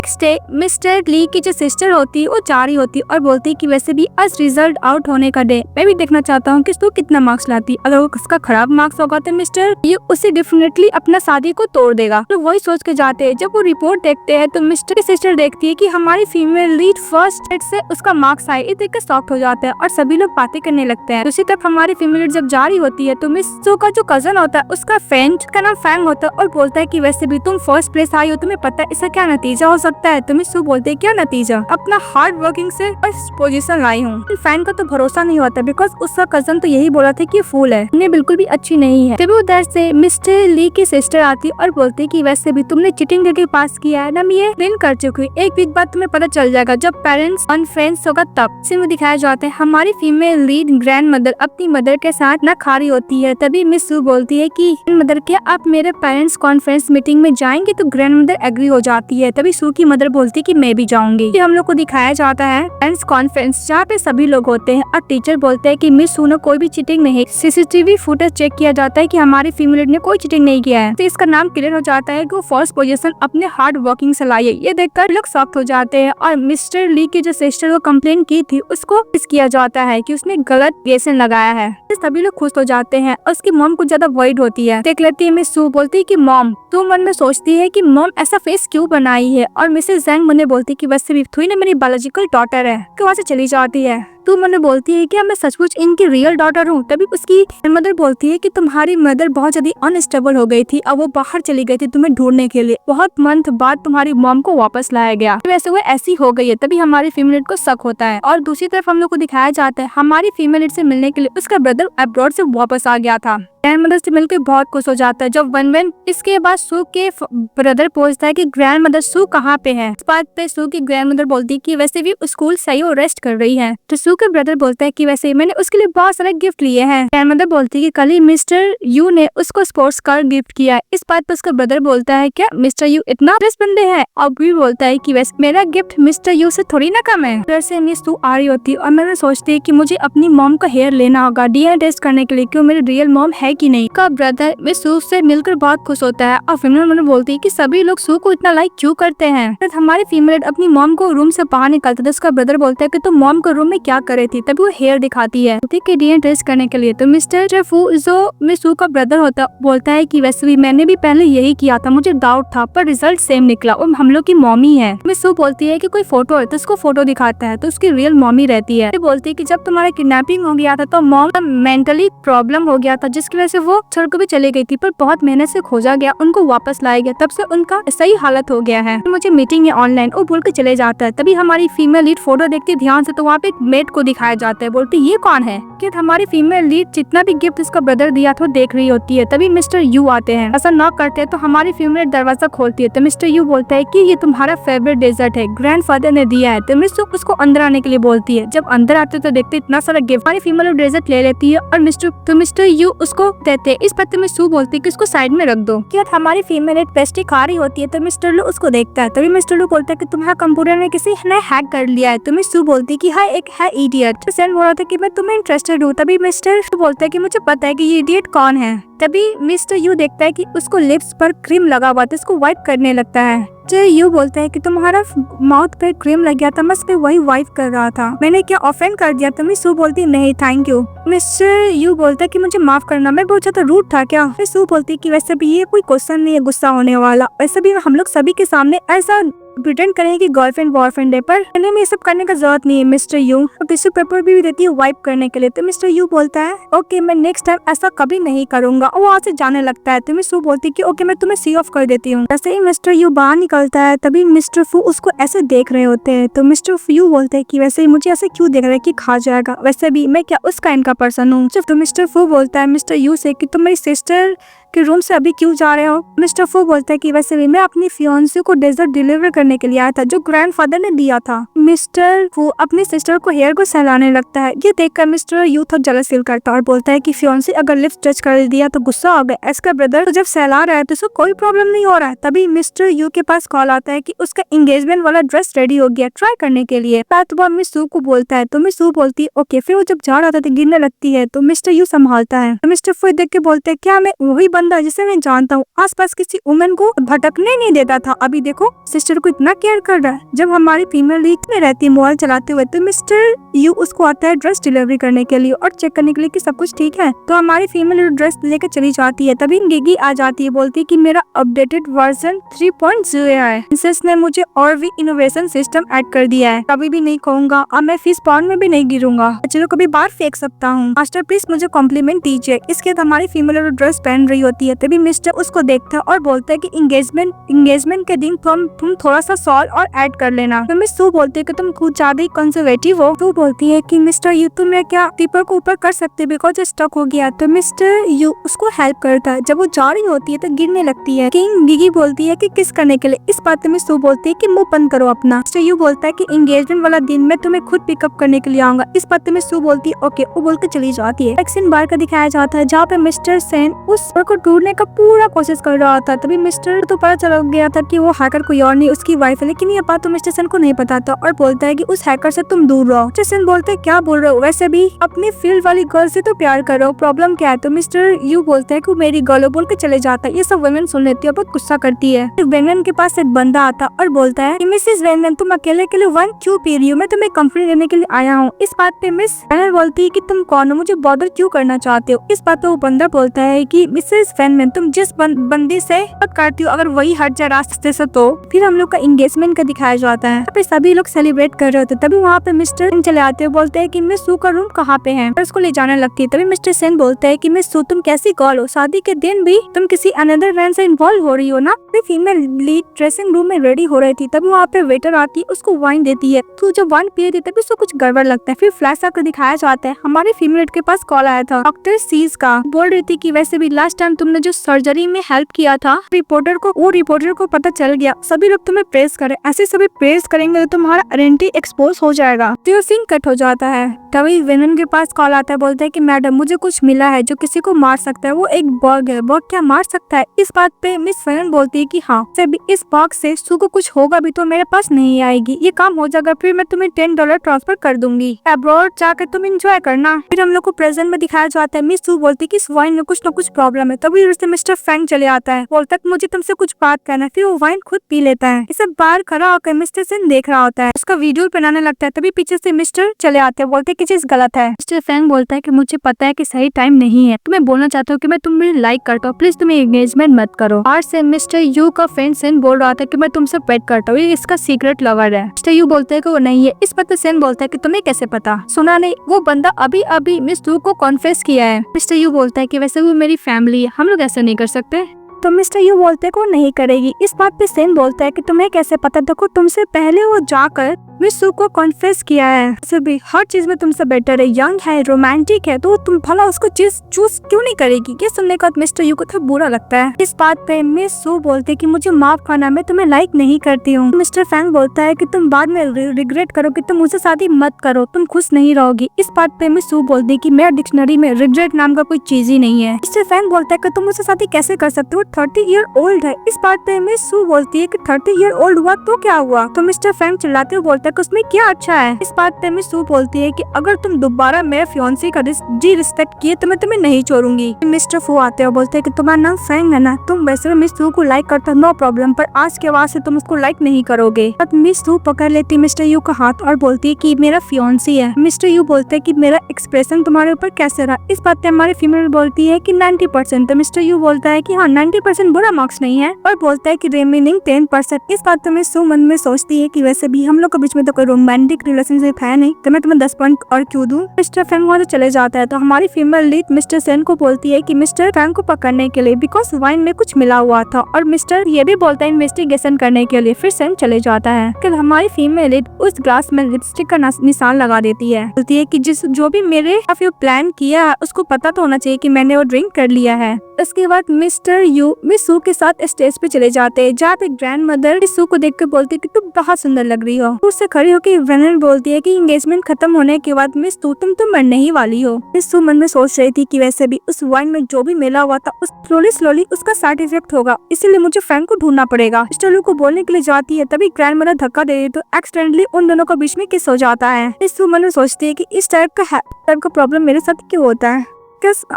मिस्टर ली की जो सिस्टर होती है वो जा रही होती और बोलती कि वैसे भी आज रिजल्ट आउट होने का डे, मैं भी देखना चाहता हूँ कि तू कितना मार्क्स लाती। अगर वो उसका खराब मार्क्स होगा तो मिस्टर यू उसे डेफिनेटली अपना शादी को तोड़ देगा। तो वही सोच के जाते हैं। जब वो रिपोर्ट देखते हैं तो मिस्टर की सिस्टर देखती है कि हमारी फीमेल लीड फर्स्ट रेट से उसका मार्क्स आए, ये देखकर शॉक्ड हो जाते हैं और सभी लोग बातें करने लगते हैं। दूसरी तरफ हमारी फीमेल जब जा रही होती है तो मिस सू का जो कजन होता है उसका फ्रेंड का नाम फैंग होता है और बोलता है कि वैसे भी तुम फर्स्ट प्लेस आई हो, तुम्हें पता है इसका क्या नतीजा हो सकता है। तो मिस सू बोलते है क्या नतीजा, अपना हार्ड वर्किंग से फर्स्ट पोजीशन लाई हूँ। फैंग का तो भरोसा नहीं होता, बिकॉज उसका कजन तो यही बोला था कि फूल है, उन्हें बिल्कुल भी अच्छी नहीं है। तभी उधर से मिस्टर ली की सिस्टर आती और बोलती कि वैसे भी तुमने चीटिंग करके पास किया है ना, मैं ये प्रिंट कर चुकी हूँ, एक वीक बाद तुम्हें पता चल जाएगा जब पेरेंट्स कॉन्फ्रेंस होगा तब। इसी में दिखाया जाता है हमारी फीमेल लीड ग्रैंड मदर अपनी मदर के साथ ना खा रही होती है। तभी मिस सू बोलती है कि मदर क्या आप मेरे पेरेंट्स कॉन्फ्रेंस मीटिंग में जाएंगे, तो ग्रैंड मदर एग्री हो जाती है। तभी सू की मदर बोलती है कि मैं भी जाऊंगी। हम लोग को दिखाया जाता है पेरेंट्स कॉन्फ्रेंस, जहाँ पे सभी लोग होते हैं और टीचर बोलते हैं कि मिस सू ने कोई भी चीटिंग नहीं, सीसीटीवी फुटेज चेक किया जाता है कि हमारी फीमेल ने कोई चीटिंग नहीं किया है। तो इसका नाम क्लियर हो जाता है कि वो फर्स्ट पोजीशन अपने हार्ड वर्किंग से लाई है। ये देखकर लोग शॉक्ड हो जाते हैं और मिस्टर ली की जो सिस्टर को कंप्लेन की थी उसको किया जाता है कि उसने गलत गेसन लगाया है। सभी लोग खुश हो जाते हैं और उसकी मॉम कुछ ज्यादा वर्ried होती है। देख लेती है मिस सू, बोलती है कि मॉम, तो मन में सोचती है कि मॉम ऐसा फेस क्यों बनाई है, और मिसेस जैंग मुझे बोलती कि वैसे भी थुई ने मेरी बायोलॉजिकल डॉटर है। तो वहाँ से चली जाती है। तू मैंने बोलती है कि मैं सचमुच इनकी रियल डॉटर हूँ। तभी उसकी मदर बोलती है कि तुम्हारी मदर बहुत ज्यादा अनस्टेबल हो गई थी और वो बाहर चली गई थी तुम्हें ढूंढने के लिए, बहुत मंथ बाद तुम्हारी मॉम को वापस लाया गया, तो वैसे वो ऐसी हो गई है। तभी हमारी फीमेल को शक होता है और दूसरी तरफ हम लोग को दिखाया जाता है हमारी फीमेल से मिलने के लिए उसका ब्रदर अब्रॉड से वापस आ गया था। ग्रैंड मदर से मिलकर बहुत खुश हो जाता है। जब वन इसके बाद सू के ब्रदर पूछता है कि ग्रैंड मदर सू कहाँ पे है। इस बात पे सू की ग्रैंड मदर बोलती है कि वैसे भी स्कूल सही और रेस्ट कर रही है। तो सू के ब्रदर बोलता है कि वैसे मैंने उसके लिए बहुत सारे गिफ्ट लिए हैं। ग्रैंड मदर बोलती है कि कल ही मिस्टर यू ने उसको स्पोर्ट्स कार गिफ्ट किया है। इस बात पे उसका ब्रदर बोलता है क्या मिस्टर यू इतना ड्रेस बंदे हैं, और भी बोलता है कि वैसे मेरा गिफ्ट मिस्टर यू से थोड़ी ना कम है। उधर से मिस सू आ रही होती है और मैंने सोचती है कि मुझे अपनी मॉम का हेयर लेना होगा डीएनए टेस्ट करने के लिए, क्यों मेरी रियल मॉम है कि नहीं। का ब्रदर मिस सू से मिलकर बहुत खुश होता है और फीमेल मदर बोलती है कि सभी लोग सू को इतना लाइक क्यों करते हैं। हमारी फीमेल अपनी मॉम को रूम से बाहर निकलता है। उसका ब्रदर बोलता है कि तुम मॉम को रूम में क्या कर रही थी तभी वो हेयर दिखाती है के डीएनए टेस्ट करने के लिए। तो मिस्टर फू जो मिस सू का ब्रदर होता बोलता है कि वैसे भी मैंने भी पहले यही किया था, मुझे डाउट था पर रिजल्ट सेम निकला और हम लोग की मॉमी है। मिस सू बोलती है कि कोई फोटो है तो उसको फोटो दिखाता है तो उसकी रियल मॉमी रहती है। बोलती है कि जब तुम्हारा किडनैपिंग हो गया था तो मॉम मेंटली प्रॉब्लम हो गया था जिसकी वजह से वो छोड़ के भी चली गई थी, पर बहुत मेहनत से खोजा गया, उनको वापस लाया गया, तब से उनका सही हालत हो गया है। मुझे मीटिंग है ऑनलाइन, वो भूल के चले जाता है। तभी हमारी फीमेल लीड फोटो देखती ध्यान से तो वहाँ पे एक मेड को दिखाया जाता है। बोलती ये कौन है कि हमारी फीमेल लीड जितना भी गिफ्ट इसका ब्रदर दिया था देख रही होती है। तभी मिस्टर यू आते हैं, ऐसा न करते हैं तो हमारी फीमेल दरवाजा खोलती है तो मिस्टर यू बोलता है कि ये तुम्हारा फेवरेट डेजर्ट है, ग्रैंडफादर ने दिया है। तो मिस्टर उसको अंदर आने के लिए बोलती है। जब अंदर आते तो देखते इतना सारा गिफ्ट, हमारी फीमेल डेजर्ट ले लेती है और मिस्टर यू उसको देते हैं। इस पर मिस सू बोलती है कि उसको साइड में रख दो। क्या हमारी फीमेल एक पेस्ट्री खा रही होती है तो मिस्टर लू उसको देखता है। तभी मिस्टर लू बोलता है कि तुम्हारा कंप्यूटर में किसी ने हैक कर लिया है। तो मिस सू बोलती है कि हाँ एक है इडियट। सेन बोल रहा था कि मैं तुम्हें इंटरेस्टेड हूँ। तभी मिस्टर बोलता है कि मुझे पता है कि ये इडियट कौन है। तभी मिस्टर यू देखता है कि उसको लिप्स पर क्रीम लगा हुआ था, इसको वाइप करने लगता है। यू बोलता है कि तुम्हारा माउथ पे क्रीम लग गया था, मैं पे वही वाइप कर रहा था, मैंने क्या ऑफेंड कर दिया? तो मिस सू बोलती नहीं थैंक यू। मिस्टर यू बोलता है कि मुझे माफ करना, मैं बहुत ज्यादा रूड था क्या? मिस सू बोलती है कि वैसे भी ये कोई क्वेश्चन नहीं है गुस्सा होने वाला, वैसे भी हम लोग सभी के सामने ऐसा प्रिटेंड करेंगे कि गर्लफ्रेंड बॉयफ्रेंड है, पर पहले में ये सब करने का जरूरत नहीं है। मिस्टर यू टिश्यू पेपर भी देती है वाइप करने के लिए। तो मिस्टर यू बोलता है ओके मैं नेक्स्ट टाइम ऐसा कभी नहीं करूंगा, और वहाँ से जाने लगता है। तो मिस सू बोलती है कि ओके मैं तुम्हें सी ऑफ कर देती हूँ। जैसे ही मिस्टर यू बाहर निकलता है तभी मिस्टर फू उसको ऐसे देख रहे होते हैं। तो मिस्टर यू बोलते हैं कि वैसे ही मुझे ऐसे क्यों देख रहे हैं कि खा जाएगा, वैसे भी मैं क्या उस काइंड का पर्सन हूँ। तो मिस्टर फू बोलता है मिस्टर यू से कि तुम मेरी सिस्टर के रूम से अभी क्यों जा रहे हो? मिस्टर फू बोलता है कि वैसे भी मैं अपनी फियांसी को डेजर्ट डिलीवर करने के लिए आया था जो ग्रैंडफादर ने दिया था। मिस्टर फू अपनी सिस्टर को हेयर को सहलाने लगता है। ये देखकर मिस्टर यू थोड़ा जेलस फील करता है और बोलता है कि फियांसी अगर लिप्स टच कर दिया तो गुस्सा हो गया, इसका ब्रदर तो जब सहला रहा है तो उसको कोई प्रॉब्लम नहीं हो रहा है। तभी मिस्टर यू के पास कॉल आता है कि उसका एंगेजमेंट वाला ड्रेस रेडी हो गया ट्राई करने के लिए। वह मिस सू को बोलता है तो मिस सू बोलती है ओके। फिर वो जब जा रहा था तो गिरने लगती है तो मिस्टर यू संभालता है। तो मिस्टर फू देख के बोलते है क्या मैं वही बंदा जिसे मैं जानता हूँ, आसपास किसी वुमेन को भटकने नहीं देता था, अभी देखो सिस्टर को इतना केयर कर रहा है। जब हमारी फीमेल लीग में रहती है मोबाइल चलाते हुए तो मिस्टर यू उसको आता है ड्रेस डिलीवरी करने के लिए और चेक करने के लिए कि सब कुछ ठीक है। तो हमारी फीमेल ड्रेस लेकर चली जाती है। तभी गिगी आ जाती है, बोलती है कि मेरा अपडेटेड वर्जन 3.0 है, प्रिंसेस ने मुझे और भी इनोवेशन सिस्टम ऐड कर दिया है, कभी भी नहीं कहूंगा अब मैं फिश पॉन्ड में भी नहीं गिरूंगा, चलो कभी बाहर फेंक सकता हूँ, मास्टर प्लीज मुझे कॉम्प्लीमेंट दीजिए। इसके बाद हमारी फीमेल ड्रेस पहन रही होती है। तभी मिस्टर उसको देखता है और बोलता है कि एंगेजमेंट के दिन तुम थोड़ा सा सॉल्ट और ऐड कर लेना। तो मिस सू बोलती है कि तुम कुछ ज्यादा ही कंजर्वेटिव हो। तो बोलती है कि मिस्टर यू तुम क्या टीपर को ऊपर कर सकते बिकॉज स्टक हो गया। तो मिस्टर यू उसको हेल्प करता है। जब वो जा रही होती है तो गिरने लगती है। किंग गिगी बोलती है कि किस करने के लिए। इस बात में सू बोलती है कि मुंह बंद करो अपना। मिस्टर यू बोलता है कि एंगेजमेंट वाला दिन मैं तुम्हें खुद पिकअप करने के लिए आऊंगा। इस बात में सू बोलती है ओके, वो बोल के चली जाती है। एक सीन बार का दिखाया जाता है जहाँ पे मिस्टर सेन उस को ढूंढने का पूरा कोशिश कर रहा था। तभी मिस्टर तो पता चल गया था कि वो हैकर कोई और नहीं उसकी वाइफ है, लेकिन ये बात तो मिस्टर सेन को नहीं पता था और बोलता है कि उस हैकर से तुम दूर रहो। मिस्टर सेन बोलते हैं क्या बोल रहे हो, वैसे भी अपनी फील्ड वाली गर्ल से तो प्यार करो, प्रॉब्लम क्या है? तो मिस्टर यू बोलता है कि मेरी गर्ल बोल के चले जाता है। ये सब वेमेन सुन लेती है, बहुत गुस्सा करती है। वेमेन के पास एक बंदा आता और बोलता है कि मिसेस वेमेन तुम अकेले के लिए वन क्यों पी रही हो, मैं तुम्हें कंपनी देने के लिए आया हूँ। इस बात पे मिस वेमेन बोलती है कि तुम कौन हो, मुझे बॉदर क्यों करना चाहते हो। इस बात पे वो बंदा बोलता है कि मिसेस वेमेन तुम जिस बंदी से करती हो अगर वही हट जाए रास्ते से तो फिर हम लोग का एंगेजमेंट का दिखाया जाता है। यहाँ पे सभी लोग सेलिब्रेट कर रहे होते। तभी वहाँ पे मिस्टर सेन चले आते हैं, बोलते हैं कि मिस सू का रूम कहाँ पे है, उसको ले जाने लगती है। तभी मिस्टर सेन बोलते हैं कि मिस सू तुम कैसी गर्ल हो, शादी के दिन भी तुम किसी अनदर मैन से इन्वॉल्व हो रही हो ना। फीमेल लीड ड्रेसिंग रूम में रेडी हो रही थी। तभी वहाँ पे वेटर आती है, उसको वाइन देती है। तो जब वाइन पी रही तभी उसको कुछ गड़बड़ लगता है। फिर फ्लैश आकर दिखाया जाता है हमारे फीमेल के पास कॉल आया था डॉक्टर सीज का, बोल रही थी कि वैसे भी लास्ट टाइम तुमने जो सर्जरी में हेल्प किया था रिपोर्टर को पता चल गया, सभी लोग तुम्हें प्रेस करे, ऐसे सभी प्रेस करेंगे तो तुम्हारा आइडेंटिटी एक्सपोज हो जाएगा। तो सीन कट हो जाता है। तभी वेनन के पास कॉल आता है, बोलता है कि मैडम मुझे कुछ मिला है जो किसी को मार सकता है, वो एक बग है, बग क्या मार सकता है? इस बात पे मिस वेनन बोलती है कि हाँ इस बग से सू को कुछ होगा भी तो मेरे पास नहीं आएगी, ये काम हो जाएगा, फिर मैं तुम्हें $10 ट्रांसफर कर दूंगी, अब्रॉड जाकर तुम एंजॉय करना। फिर हम लोग को प्रेजेंट में दिखाया जाता है। मिस सू बोलती है कि इस वाइन में कुछ न कुछ प्रॉब्लम है, तभी उससे मिस्टर फैंग चले आता है, बोलता है मुझे तुमसे कुछ बात करना है। फिर वो वाइन खुद पी लेता है। इसे बाहर खड़ा होकर मिस्टर सेन देख रहा होता है, उसका वीडियो बनाने लगता है। तभी पीछे से मिस्टर चले आते हैं, बोलते हैं कि चीज गलत है। मिस्टर फैंग बोलता है कि मुझे पता है कि सही टाइम नहीं है, तुम्हें बोलना चाहता हूँ कि मैं तुम्हें लाइक करता हूँ, प्लीज तुम्हें एंगेजमेंट मत करो। और से मिस्टर यू का फ्रेंड सेन बोल रहा था कि मैं तुमसे वेट करता हूँ, ये इसका सीक्रेट लवर है। मिस्टर यू बोलते है कि वो नहीं है। इस पर सेन बोलता है कि तुम्हें कैसे पता? सुना नहीं, वो बंदा अभी अभी मिस यू को कॉन्फेस किया है। मिस्टर यू बोलता है कि वैसे वो मेरी फैमिली है, हम लोग ऐसा नहीं कर सकते। तो मिस्टर यू बोलते को नहीं करेगी। इस बात पे सेन बोलता है कि तुम्हें कैसे पता? देखो तुमसे पहले वो जाकर मिस सू को कॉन्फेस किया है, वैसे भी हर चीज में तुमसे बेटर है, यंग है, रोमांटिक है, तो तुम भला उसको चीज चूज क्यों नहीं करेगी? ये सुनने के बाद मिस्टर यू को तो बुरा लगता है। इस बात पे मिस सू बोलते कि मुझे माफ करना, मैं तुम्हें लाइक नहीं करती हूँ। मिस्टर फैंग बोलता है कि तुम बाद में रिग्रेट करोगे, तुम मुझसे शादी मत करो, तुम खुश नहीं रहोगी। इस बात पे मिस सू बोलती कि मेरा डिक्शनरी में रिग्रेट नाम का कोई चीज ही नहीं है। मिस्टर फैंग बोलता है कि तुम मुझसे शादी कैसे कर सकते हो, 30 ईयर ओल्ड है। इस बात पे मिस सू बोलती है कि 30 ईयर ओल्ड हुआ तो क्या हुआ? तो मिस्टर फैंग चिल्लाते हुए बोलता है कि उसमें क्या अच्छा है। इस बात पे मिस सू बोलती है कि अगर तुम दोबारा मेरे फियांसी का रिस्पेक्ट किए तो मैं तुम्हें नहीं छोड़ूंगी। मिस्टर फू आते हैं और बोलते हैं कि तुम्हारा नाम फैंग है ना, तुम वैसे मिस सू को लाइक करता नो प्रॉब्लम, पर आज के बाद से तुम उसको लाइक नहीं करोगे। तब मिस सू पकड़ लेती मिस्टर यू का हाथ और बोलती है कि मेरा फियांसी है। मिस्टर यू बोलते है कि मेरा एक्सप्रेशन तुम्हारे ऊपर कैसे रहा? इस बात पे हमारी फीमेल बोलती है कि 90%। तो मिस्टर यू बोलता है कि हाँ 90% बुरा मार्क्स नहीं है, और बोलता है कि रिमेनिंग 10%। इस बात पे मिस सू मन में सोचती है कि वैसे भी हम लोग के बीच में तो कोई रोमांटिक रिलेशनशिप है नहीं, तो मैं तुम्हें 10 पॉइंट और क्यों दूं? मिस्टर फैंग वहाँ से चले जाता है। तो हमारी फीमेल लीड मिस्टर सेन को बोलती है कि मिस्टर फैंग को पकड़ने के लिए, बिकॉज वाइन में कुछ मिला हुआ था, और मिस्टर ये भी बोलता है इन्वेस्टिगेशन करने के लिए। फिर सेन चले जाता है। फिर हमारी फीमेल लीड उस ग्लास में लिपस्टिक का निशान लगा देती है, बोलती है कि जो भी मेरे प्लान किया है उसको पता तो होना चाहिए कि मैंने वो ड्रिंक कर लिया है। इसके बाद मिस्टर यू मिस सू के साथ स्टेज पे चले जाते हैं, जहाँ पे ग्रैंड मदर मिस सू को देख कर बोलती है कि तुम बहुत सुंदर लग रही हो। उससे खड़ी होकर वेनन बोलती है कि एंगेजमेंट खत्म होने के बाद मिस सू तुम तो मरने ही वाली हो। मिस सू मन में सोच रही थी कि वैसे भी उस वाइन में जो भी मिला हुआ था उस स्लोली उसका साइड इफेक्ट होगा, इसीलिए मुझे फैंग को ढूंढना पड़ेगा। मिस्टर यू को बोलने के लिए जाती है, तभी ग्रैंड मदर धक्का दे तो एक्सीडेंटली उन दोनों के बीच में किस हो जाता है। मिस सू मन में सोचती है कि इस टाइप का प्रॉब्लम मेरे साथ क्यों होता है।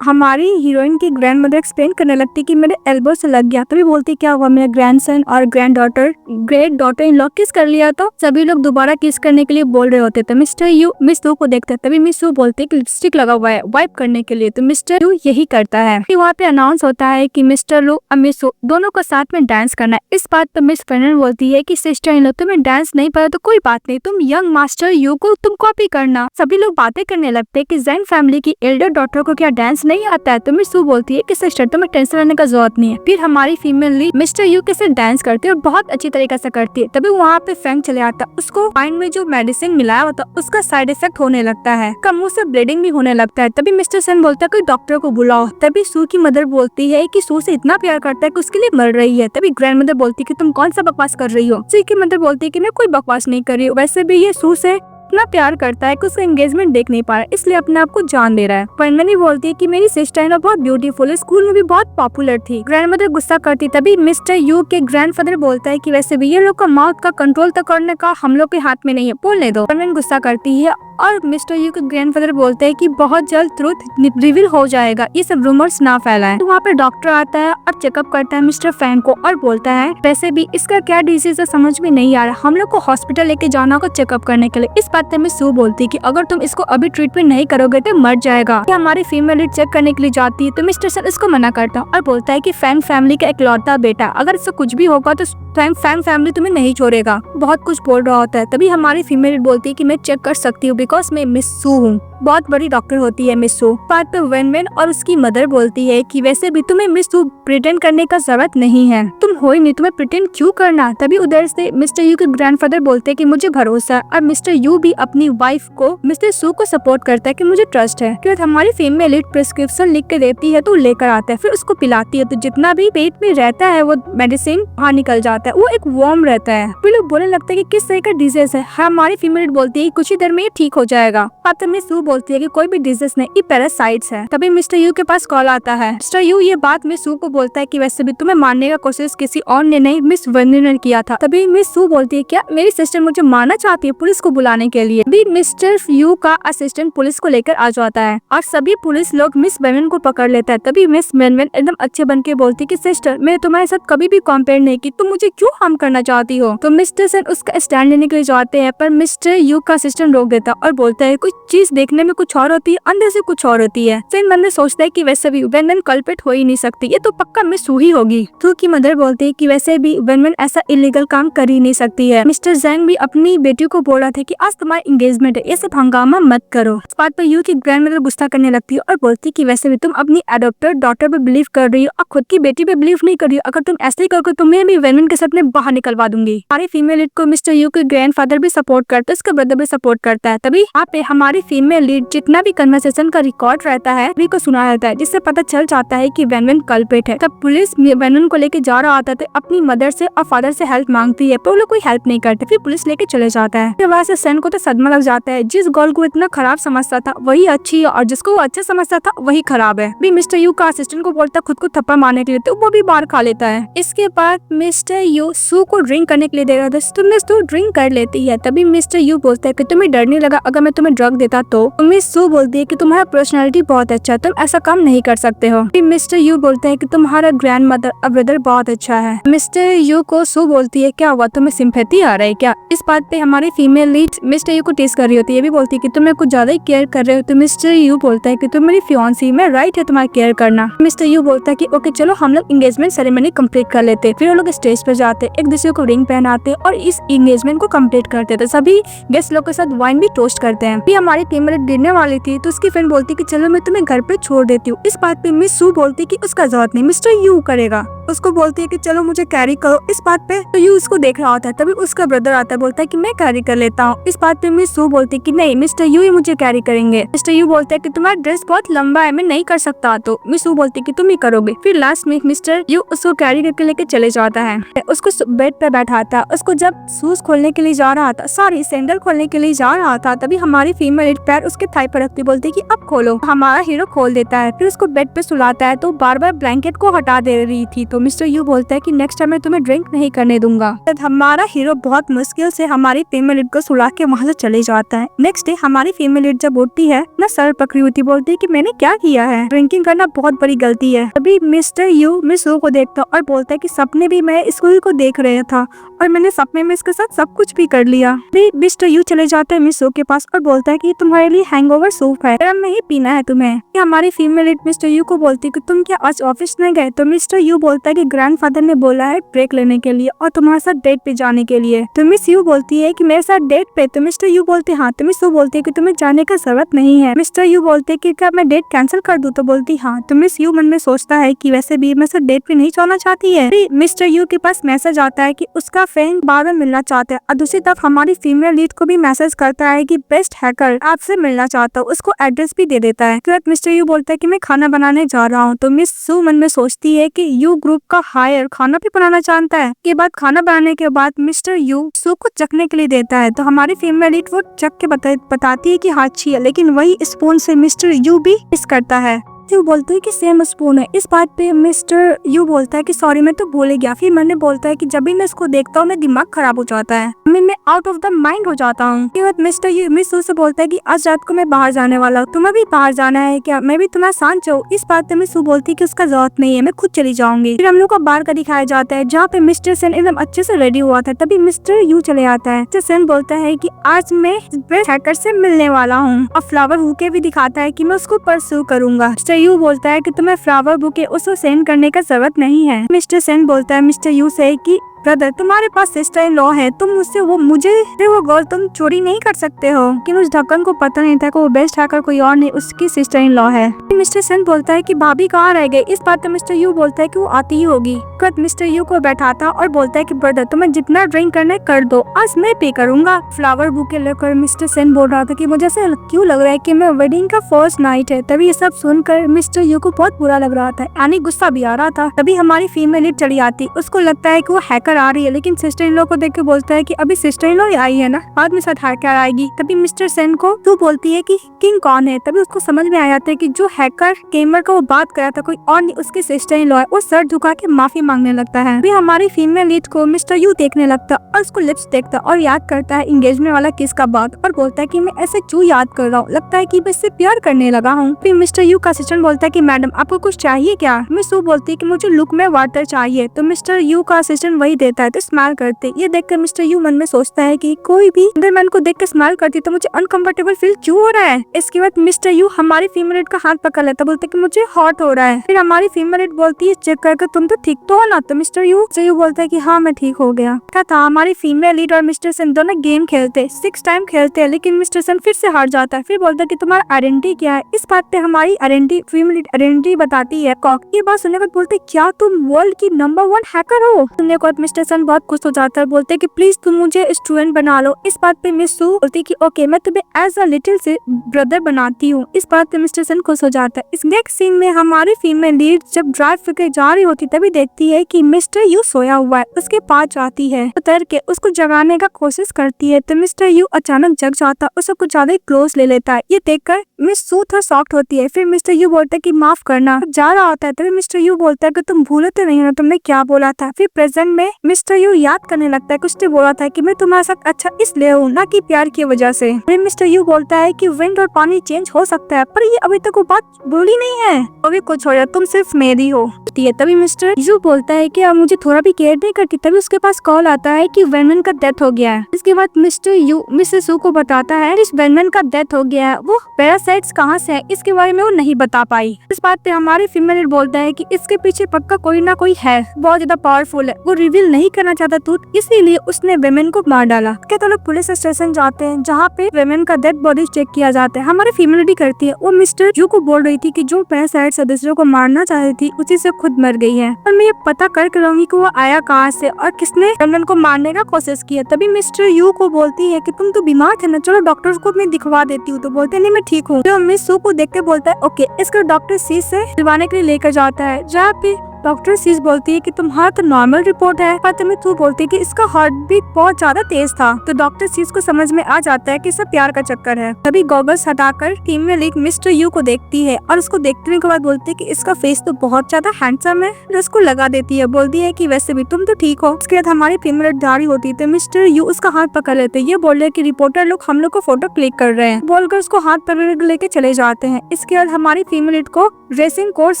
हमारी हीरोइन की ग्रैंड मदर एक्सप्लेन करने लगती कि मेरे एल्बो से लग गया। तभी बोलती क्या हुआ, मेरा ग्रैंडसन और ग्रेट डॉटर इन लॉ किस कर लिया, तो सभी लोग दोबारा किस करने के लिए बोल रहे होते थे। मिस्टर यू मिस सू को देखते तभी मिस सू बोलते कि लिपस्टिक लगा हुआ है वाइप करने के लिए, तो मिस्टर यू यही करता है। फिर वहाँ पे अनाउंस होता है कि मिस्टर लू और मिस सू दोनों को साथ में डांस करना है। इस बात पर मिस फेनन बोलती है कि सिस्टर इन लॉ तुम्हें डांस नहीं पता तो कोई बात नहीं, तुम यंग मास्टर यू को तुम कॉपी करना। सभी लोग बातें करने लगते कि जैन फैमिली की एल्डर डॉटर को क्या डांस नहीं आता है। तो मिस सू बोलती है कि सिस्टर तुम्हें टेंशन लेने का जरूरत नहीं है। फिर हमारी फीमेल लीड मिस्टर यू के साथ डांस करती है और बहुत अच्छी तरीके से करती है। तभी वहाँ पे फैंग चले आता है, उसको वाइन में जो मेडिसिन मिलाया होता है उसका साइड इफेक्ट होने लगता है, मुंह से ब्लीडिंग भी होने लगता है। तभी मिस्टर सेन बोलता है कोई डॉक्टर को बुलाओ। तभी सू की मदर बोलती है कि सू से इतना प्यार करता है कि उसके लिए मर रही है। तभी ग्रैंड मदर बोलती है कि तुम कौन सा बकवास कर रही हो। सू की मदर बोलती है कि मैं कोई बकवास नहीं कर रही हूँ, वैसे भी ये सू से इतना प्यार करता है कि उसका एंगेजमेंट देख नहीं पा रहा है, इसलिए अपने आप को जान दे रहा है। फैनमनी बोलती है कि मेरी सिस्टर इन लॉ बहुत ब्यूटीफुल है, स्कूल में भी बहुत पॉपुलर थी। ग्रैंड मदर गुस्सा करती, तभी मिस्टर यू के ग्रैंडफादर बोलता है कि वैसे भी ये लोग का माउथ का कंट्रोल तक करने का हम लोग के हाथ में नहीं है, बोलने दो। फैनमनी गुस्सा करती है और मिस्टर यू के ग्रैंडफादर बोलते हैं कि बहुत जल्द ट्रुथ रिवील हो जाएगा, ये सब रूमर्स ना फैलाएं। तो वहाँ पे डॉक्टर आता है और चेकअप करता है मिस्टर फैंग को और बोलता है वैसे भी इसका क्या डिजीज है समझ में नहीं आ रहा, हम लोग को हॉस्पिटल लेके जाना होगा चेकअप करने के लिए। इस बात में सू बोलती है कि अगर तुम इसको अभी ट्रीटमेंट नहीं करोगे तो मर जाएगा। हमारी फीमेल चेक करने के लिए जाती है तो मिस्टर सन इसको मना करता है और बोलता है कि फैंग फैमिली का इकलौता बेटा, अगर इससे कुछ भी होगा तो फैंग फैमिली तुम्हें नहीं छोड़ेगा। बहुत कुछ बोल रहा होता है। तभी हमारी फीमेल बोलती है कि मैं चेक कर सकती हूँ बिकॉज मैं मिस सू हूँ, बहुत बड़ी डॉक्टर होती है मिस सू। बात पे वेन और उसकी मदर बोलती है कि वैसे भी तुम्हें मिस सू प्रिटेंड करने का जरूरत नहीं है, तुम हो ही नहीं, तुम्हें प्रिटेंड क्यों करना। तभी उधर से मिस्टर यू के ग्रैंडफादर बोलते हैं कि मुझे भरोसा है और मिस्टर यू भी अपनी वाइफ को मिस्टर सू को सपोर्ट करता है कि मुझे ट्रस्ट है। फिर हमारी फीमेल प्रिस्क्रिप्शन लिख के देती है तो लेकर आता है, फिर उसको पिलाती है तो जितना भी पेट में रहता है वो मेडिसिन बाहर निकल जाता है, वो एक वार्म रहता है। फिर लोग बोलने लगता है कि किस तरह का डिजीज है। हमारी फीमेल बोलती है कुछ ही देर में ये ठीक हो जाएगा। बाद में सू बोलती है कि कोई भी डिजीज नहीं, ये पैरासाइट्स है। तभी मिस्टर यू के पास कॉल आता है। मिस्टर यू ये बात मिस सू को बोलता है कि वैसे भी तुम्हें मारने का कोशिश किसी और ने नहीं, मिस वर्नी ने किया था। तभी मिस सू बोलती है क्या मेरी सिस्टर मुझे मारना चाहती है पुलिस को बुलाने के लिए। भी मिस्टर यू का असिस्टेंट पुलिस को लेकर आ जाता है और सभी पुलिस लोग मिस वेनवेन को पकड़ लेता है। तभी मिस वेनवेन एकदम अच्छे बन के बोलती है कि सिस्टर मैं तुम्हारे साथ कभी भी कंपेयर नहीं की, तुम मुझे क्यों हार्म करना चाहती हो। तो मिस्टर सन उसका स्टैंड लेने के लिए जाते हैं, पर मिस्टर यू का असिस्टेंट रोक देता और बोलता है कुछ चीज देखने में कुछ और होती है, अंदर से कुछ और होती है। सेन मन में सोचता है कि वैसे भी वेनवेन कल्प्रिट हो ही नहीं सकती, ये तो पक्का मिस सू ही होगी। थू की मदर बोलती है कि वैसे भी वेनवेन ऐसा इलीगल काम कर ही नहीं सकती है। मिस्टर जैंग भी अपनी बेटी को बोल रहा था कि आज तुम्हारा एंगेजमेंट है, ये सब हंगामा मत करो। इस बात पर यू की ग्रैंडमदर गुस्सा करने लगती है और बोलती है कि वैसे भी तुम अपनी एडॉप्टेड डॉटर पे बिलीव कर रही हो और खुद की बेटी पे बिलीव नहीं कर रही हो। अगर तुम ऐसे ही करोगे तो मैं भी वेनवेन के सपने बाहर निकलवा दूंगी। हमारी फीमेल लीड को मिस्टर यू के ग्रैंडफादर भी सपोर्ट करता है, उसका ब्रदर भी सपोर्ट करता है। तभी यहाँ पे हमारी फीमेल लीड जितना भी कन्वर्सेशन का रिकॉर्ड रहता है सभी को सुना रहता है, जिससे पता चल जाता है कि वेनवेन कल्प्रिट है। तब पुलिस वेनवेन को लेके जा रहा होता है तो अपनी मदर से और फादर से हेल्प मांगती है, पर वो लोग कोई हेल्प नहीं करते। फिर पुलिस लेके चले जाता है। फिर वहाँ से सन को तो सदमा लग जाता है, जिस गर्ल को इतना खराब समझता था वही अच्छी है और जिसको वो अच्छा समझता था वही खराब है। भी मिस्टर यू का असिस्टेंट को बोलता खुद को थप्पड़ मारने के लिए, तो वो भी बाहर खा लेता है। इसके बाद मिस्टर यू सू को ड्रिंक करने के लिए दे रहा था, तो मिस सू ड्रिंक कर लेती है। तभी मिस्टर यू बोलता है कि तुम्हें डर नहीं लगा अगर मैं तुम्हें ड्रग देता तो। मिस सू बोलती है कि तुम्हारा पर्सनालिटी बहुत अच्छा है, तुम ऐसा काम नहीं कर सकते हो। फिर मिस्टर यू बोलता है कि तुम्हारा ग्रैंड मदर और ब्रदर बहुत अच्छा है। मिस्टर यू को सू बोलती है क्या हुआ, तुम्हें सिंपैथी आ रहा है क्या। इस बात पे हमारी फीमेल लीड मिस्टर यू को टीज कर रही होती है, ये भी बोलती है कि तुम्हें कुछ ज्यादा ही केयर कर रहे हो। तो मिस्टर यू बोलता है कि तुम मेरी फियांसी में राइट है तुम्हारा केयर करना। मिस्टर यू बोलता है कि ओके चलो हम लोग एंगेजमेंट सेरेमनी कंप्लीट कर लेते। फिर वो लोग स्टेज पर जाते, एक दूसरे को रिंग पहनाते और इस एंगेजमेंट को कंप्लीट करते थे। सभी गेस्ट लोग के साथ वाइन भी टोस्ट करते हैं। फिर हमारी फीमेल लीड गिरने वाली थी तो उसकी फ्रेंड बोलती कि चलो मैं तुम्हें घर पे छोड़ देती हूँ। इस बात पे मिस सू बोलती कि उसका जरूरत नहीं, मिस्टर यू करेगा। उसको बोलती है कि चलो मुझे कैरी करो। इस बात पे तो यू उसको देख रहा होता है, तभी उसका ब्रदर आता है, बोलता है कि मैं कैरी कर लेता हूँ। इस बात पे मिस सू बोलती है कि नहीं मिस्टर यू ही मुझे कैरी करेंगे। मिस्टर यू बोलता है कि तुम्हारा ड्रेस बहुत लंबा है, मैं नहीं कर सकता। तो मिस सू बोलती है कि तुम ही करोगे। फिर लास्ट में मिस्टर यू उसको कैरी करके लेके चले जाता है, उसको बेड पे बैठाता है। उसको जब शूज खोलने के लिए जा रहा था, सॉरी सैंडल खोलने के लिए जा रहा था, तभी हमारी फीमेल पैर उसके थाई पर रखती बोलती है कि अब खोलो। हमारा हीरो खोल देता है, फिर उसको बेड पे सुलाता है तो बार बार ब्लैंकेट को हटा दे रही थी। तो मिस्टर यू बोलता है कि नेक्स्ट टाइम मैं तुम्हें ड्रिंक नहीं करने दूंगा। हमारा हीरो बहुत मुश्किल से हमारी फीमेल लीड को सुला के वहाँ से चले जाता है। नेक्स्ट डे हमारी फीमेल लीड जब उठती है ना सर पकड़ी होती, बोलती है कि मैंने क्या किया है, ड्रिंकिंग करना बहुत बड़ी गलती है। तभी मिस्टर यू मिस सू को देखता और बोलता है कि सपने भी मैं स्कूल को देख रहा था और मैंने सपने में इसके साथ सब कुछ भी कर लिया। मिस्टर यू चले जाते हैं मिस सू के पास और बोलता है कि तुम्हारे लिए हैंगओवर सूप है, गरम में ही पीना है तुम्हें। हमारी फीमेल लीड मिस्टर यू को बोलती है कि तुम क्या आज ऑफिस नहीं गए। तो मिस्टर यू बोलता है कि ग्रैंडफादर ने बोला है ब्रेक लेने के लिए और तुम्हारे साथ डेट पे जाने के लिए। तो मिस यू बोलती है कि मेरे साथ डेट पे। तो मिस्टर यू बोलते हाँ। तो मिस यू बोलती है कि तुम्हें जाने का जरूरत नहीं है। मिस्टर यू बोलते है कि क्या मैं डेट कैंसिल कर दूं। तो बोलती हाँ। तो मिस यू मन में सोचता है कि वैसे भी मैं साथ डेट पे नहीं जाना चाहती है। मिस्टर यू के पास मैसेज आता है कि उसका फ्रेंड बार बार मिलना चाहता है और दूसरी तरफ हमारी फीमेल लीड को भी मैसेज करता है कि बेस्ट हैकर आपसे मिलना चाहता हूँ, उसको एड्रेस भी दे देता है। फिर मिस्टर यू बोलता है कि मैं खाना बनाने जा रहा हूँ। तो मिस यू मन में सोचती है कि यू ग्रुप का हायर खाना भी बनाना जानता है। के बाद खाना बनाने के बाद मिस्टर यू सू को चखने के लिए देता है। तो हमारी फीमेल लीड वो चख के बताती है कि हाँ अच्छी है, लेकिन वही स्पून से मिस्टर यू भी किस करता है। वो बोलते हैं कि सेम स्पून है। इस बात पे मिस्टर यू बोलता है कि सॉरी मैं तो भूल गया। फिर मैंने बोलता है कि जब भी मैं इसको देखता हूँ मैं दिमाग खराब हो जाता है, मैं आउट ऑफ द माइंड हो जाता हूँ। मिस्टर यू मिस से बोलता है कि आज रात को मैं बाहर जाने वाला हूँ, तुम्हें भी बाहर जाना है क्या, मैं भी तुम्हारा साथ जाऊँ। इस बात पे मिस बोलती है कि उसका जरूरत नहीं है, मैं खुद चली जाऊंगी। फिर हम लोग को बाहर का दिखाया जाता है जहाँ पे मिस्टर सेन एकदम अच्छे से रेडी हुआ था। तभी मिस्टर यू चले आता है। मिस्टर सेन बोलता है कि आज मैं बेस्ट हैकर से मिलने वाला हूँ और फ्लावर बुके भी दिखाता है कि मैं उसको परस्यू करूंगा। मिस्टर यू बोलता है कि तुम्हें फ्लावर बुके उसको सेंड करने का जरूरत नहीं है। मिस्टर सेन बोलता है मिस्टर यू से कि ब्रदर तुम्हारे पास सिस्टर इन लॉ है, तुम मुझसे वो गर्ल तुम चोरी नहीं कर सकते हो। लेकिन उस ढक्कन को पता नहीं था कि वो बेस्ट हैकर कोई और नहीं उसकी सिस्टर इन लॉ है। मिस्टर सेन बोलता है कि भाभी कहाँ रह गए। इस बात पे मिस्टर यू बोलता है कि वो आती ही होगी। मिस्टर यू को बैठाता और बोलता है कि ब्रदर तुम्हें जितना ड्रिंक करना है कर दो, आज मैं पे करूंगा। फ्लावर बुके लेकर मिस्टर सेन बोल रहा था कि मुझे ऐसा क्यों लग रहा है कि मैं वेडिंग का फर्स्ट नाइट है। तभी ये सब सुनकर मिस्टर यू को बहुत बुरा लग रहा था, यानी गुस्सा भी आ रहा था। तभी हमारी फीमेल लीड चली आती, उसको लगता है कि वो हैकर हैकर आ रही है, लेकिन सिस्टर इन लॉ को देख के बोलता है कि अभी सिस्टर इन लॉ आई है ना, बाद में साथ हैकर आएगी। तभी मिस्टर सेन को तू बोलती है कि किंग कौन है। तभी उसको समझ में आ जाता है कि जो हैकर गेमर का वो बात कर रहा था कोई और नहीं, उसके सिस्टर इन लॉ है। वो सर झुका के माफी मांगने लगता है। फिर हमारी फीमेल लीड को मिस्टर यू देखने लगता और उसको लिप्स देखता और याद करता है इंगेजमेंट वाला किस का बात, और बोलता है कि मैं ऐसे क्यों याद कर रहा हूँ, लगता है कि मैं इससे प्यार करने लगा हूँ। फिर मिस्टर यू का असिस्टेंट बोलता है कि मैडम आपको कुछ चाहिए क्या। मिस सू बोलती है कि मुझे लुक में वाटर चाहिए। तो मिस्टर यू का असिस्टेंट वही देता है। तो स्माइल करते ये देखकर मिस्टर यू मन में सोचता है कि कोई भी अंडरमैन को देख के स्माइल करती तो मुझे अनकंफर्टेबल फील क्यों हो रहा है। इसके बाद मिस्टर यू हमारी फीमेल का हाथ पकड़ लेता, बोलते कि मुझे हॉट हो रहा है। फिर हमारी फीमेल बोलती है चेक करके तुम तो ठीक तो हो ना। तो मिस्टर यू बोलता है कि हाँ मैं ठीक हो गया। क्या था हमारी फीमेल लीड और मिस्टर सन दोनों गेम खेलते 6 टाइम खेलते हैं, लेकिन मिस्टर सन फिर से हार जाता है। फिर बोलता है कि तुम्हारा आइडेंटिटी क्या है। इस बात पे हमारी फीमेल आइडेंटिटी बताती है कॉक। ये बात सुनने के बाद बोलते क्या तुम वर्ल्ड की नंबर 1 हैकर हो। सुनने के बाद मिस्टर सन बहुत खुश हो जाता है, बोलते कि प्लीज तुम मुझे स्टूडेंट बना लो। इस बात पे मिस सू बोलती कि ओके मैं तुम्हें एज अ लिटिल से ब्रदर बनाती हूँ। इस बात पे मिस्टर सन खुश हो जाता है। इस नेक्स्ट सीन में हमारी फीमेल लीड जब ड्राइव करके जा रही होती तभी देखती है कि मिस्टर यू सोया हुआ है। उसके पास जाती है, उतर के उसको जगाने का कोशिश करती है। तो मिस्टर यू अचानक जग जाता है, उसको कुछ ज्यादा क्लोज ले लेता है। ये देखकर मिस सू थोड़ा शॉक्ड होती है। फिर मिस्टर यू बोलता है कि माफ करना। जा रहा होता है तभी मिस्टर यू बोलता है कि तुम भूले तो नहीं हो तुमने क्या बोला था। फिर प्रेजेंट में मिस्टर यू याद करने लगता है कुछ तो बोला था कि मैं तुम्हारे साथ अच्छा इसलिए हूँ ना कि प्यार की वजह से। फिर मिस्टर यू बोलता है कि विंड और पानी चेंज हो सकता है, पर ये अभी तक वो बात बोली नहीं है। अभी कुछ हो जाए तुम सिर्फ मेरी हो। तभी मिस्टर यू बोलता है कि अब मुझे थोड़ा भी केयर नहीं करती। तभी उसके पास कॉल आता है कि वेनमैन का डेथ हो गया है। इसके बाद मिस्टर यू मिसेस सू को बताता है इस वेनमैन का डेथ हो गया है, वो पैरासाइट्स कहाँ से है इसके बारे में वो नहीं बता पाई। इस बात पे हमारे फीमेल बोलता है कि इसके पीछे पक्का कोई ना कोई है, बहुत ज्यादा पावरफुल है, वो रिवील नहीं करना चाहता तू, इसीलिए उसने वेमेन को मार डाला। क्या लोग पुलिस स्टेशन जाते हैं जहाँ पे वेमेन का डेड बॉडी चेक किया जाता है। हमारी फीमेल करती है, वो मिस्टर यू को बोल रही थी कि जो पैरासाइट सदस्यों को मारना चाहती थी उसी से खुद मर गई है, और मैं ये पता करके रहूंगी कि वो आया कहाँ से और किसने वेमेन को मारने का कोशिश किया। तभी मिस्टर यू को बोलती है कि तुम तो बीमार थे ना, चलो डॉक्टर को मैं दिखवा देती हूँ। तो बोलते नहीं मैं ठीक हूँ। तो मिस सू को देख के बोलता है ओके। इसको डॉक्टर सी से दिलवाने के लिए लेकर जाता है, जहाँ पे डॉक्टर सीज बोलती है कि तुम्हारा तो नॉर्मल रिपोर्ट है, पर तुम्हें तू बोलती है कि इसका हार्ट बीट बहुत ज्यादा तेज था। तो डॉक्टर सीज को समझ में आ जाता है कि सब प्यार का चक्कर है। तभी गॉगल्स हटाकर फीमेल लीड मिस्टर यू को देखती है और उसको देखने के बाद बोलती है कि इसका फेस तो बहुत ज्यादा हैंडसम है, और उसको लगा देती है। बोलती है कि वैसे भी तुम तो ठीक हो। उसके बाद हमारी फीमेल दाढ़ी होती है तो मिस्टर यू उसका हाथ पकड़ लेते हैं। ये बोल रहे कि रिपोर्टर लोग हम लोग को फोटो क्लिक कर रहे हैं, बोलकर उसको हाथ पकड़ लेके चले जाते हैं। इसके बाद हमारी फीमेल लीड को रेसिंग कोर्स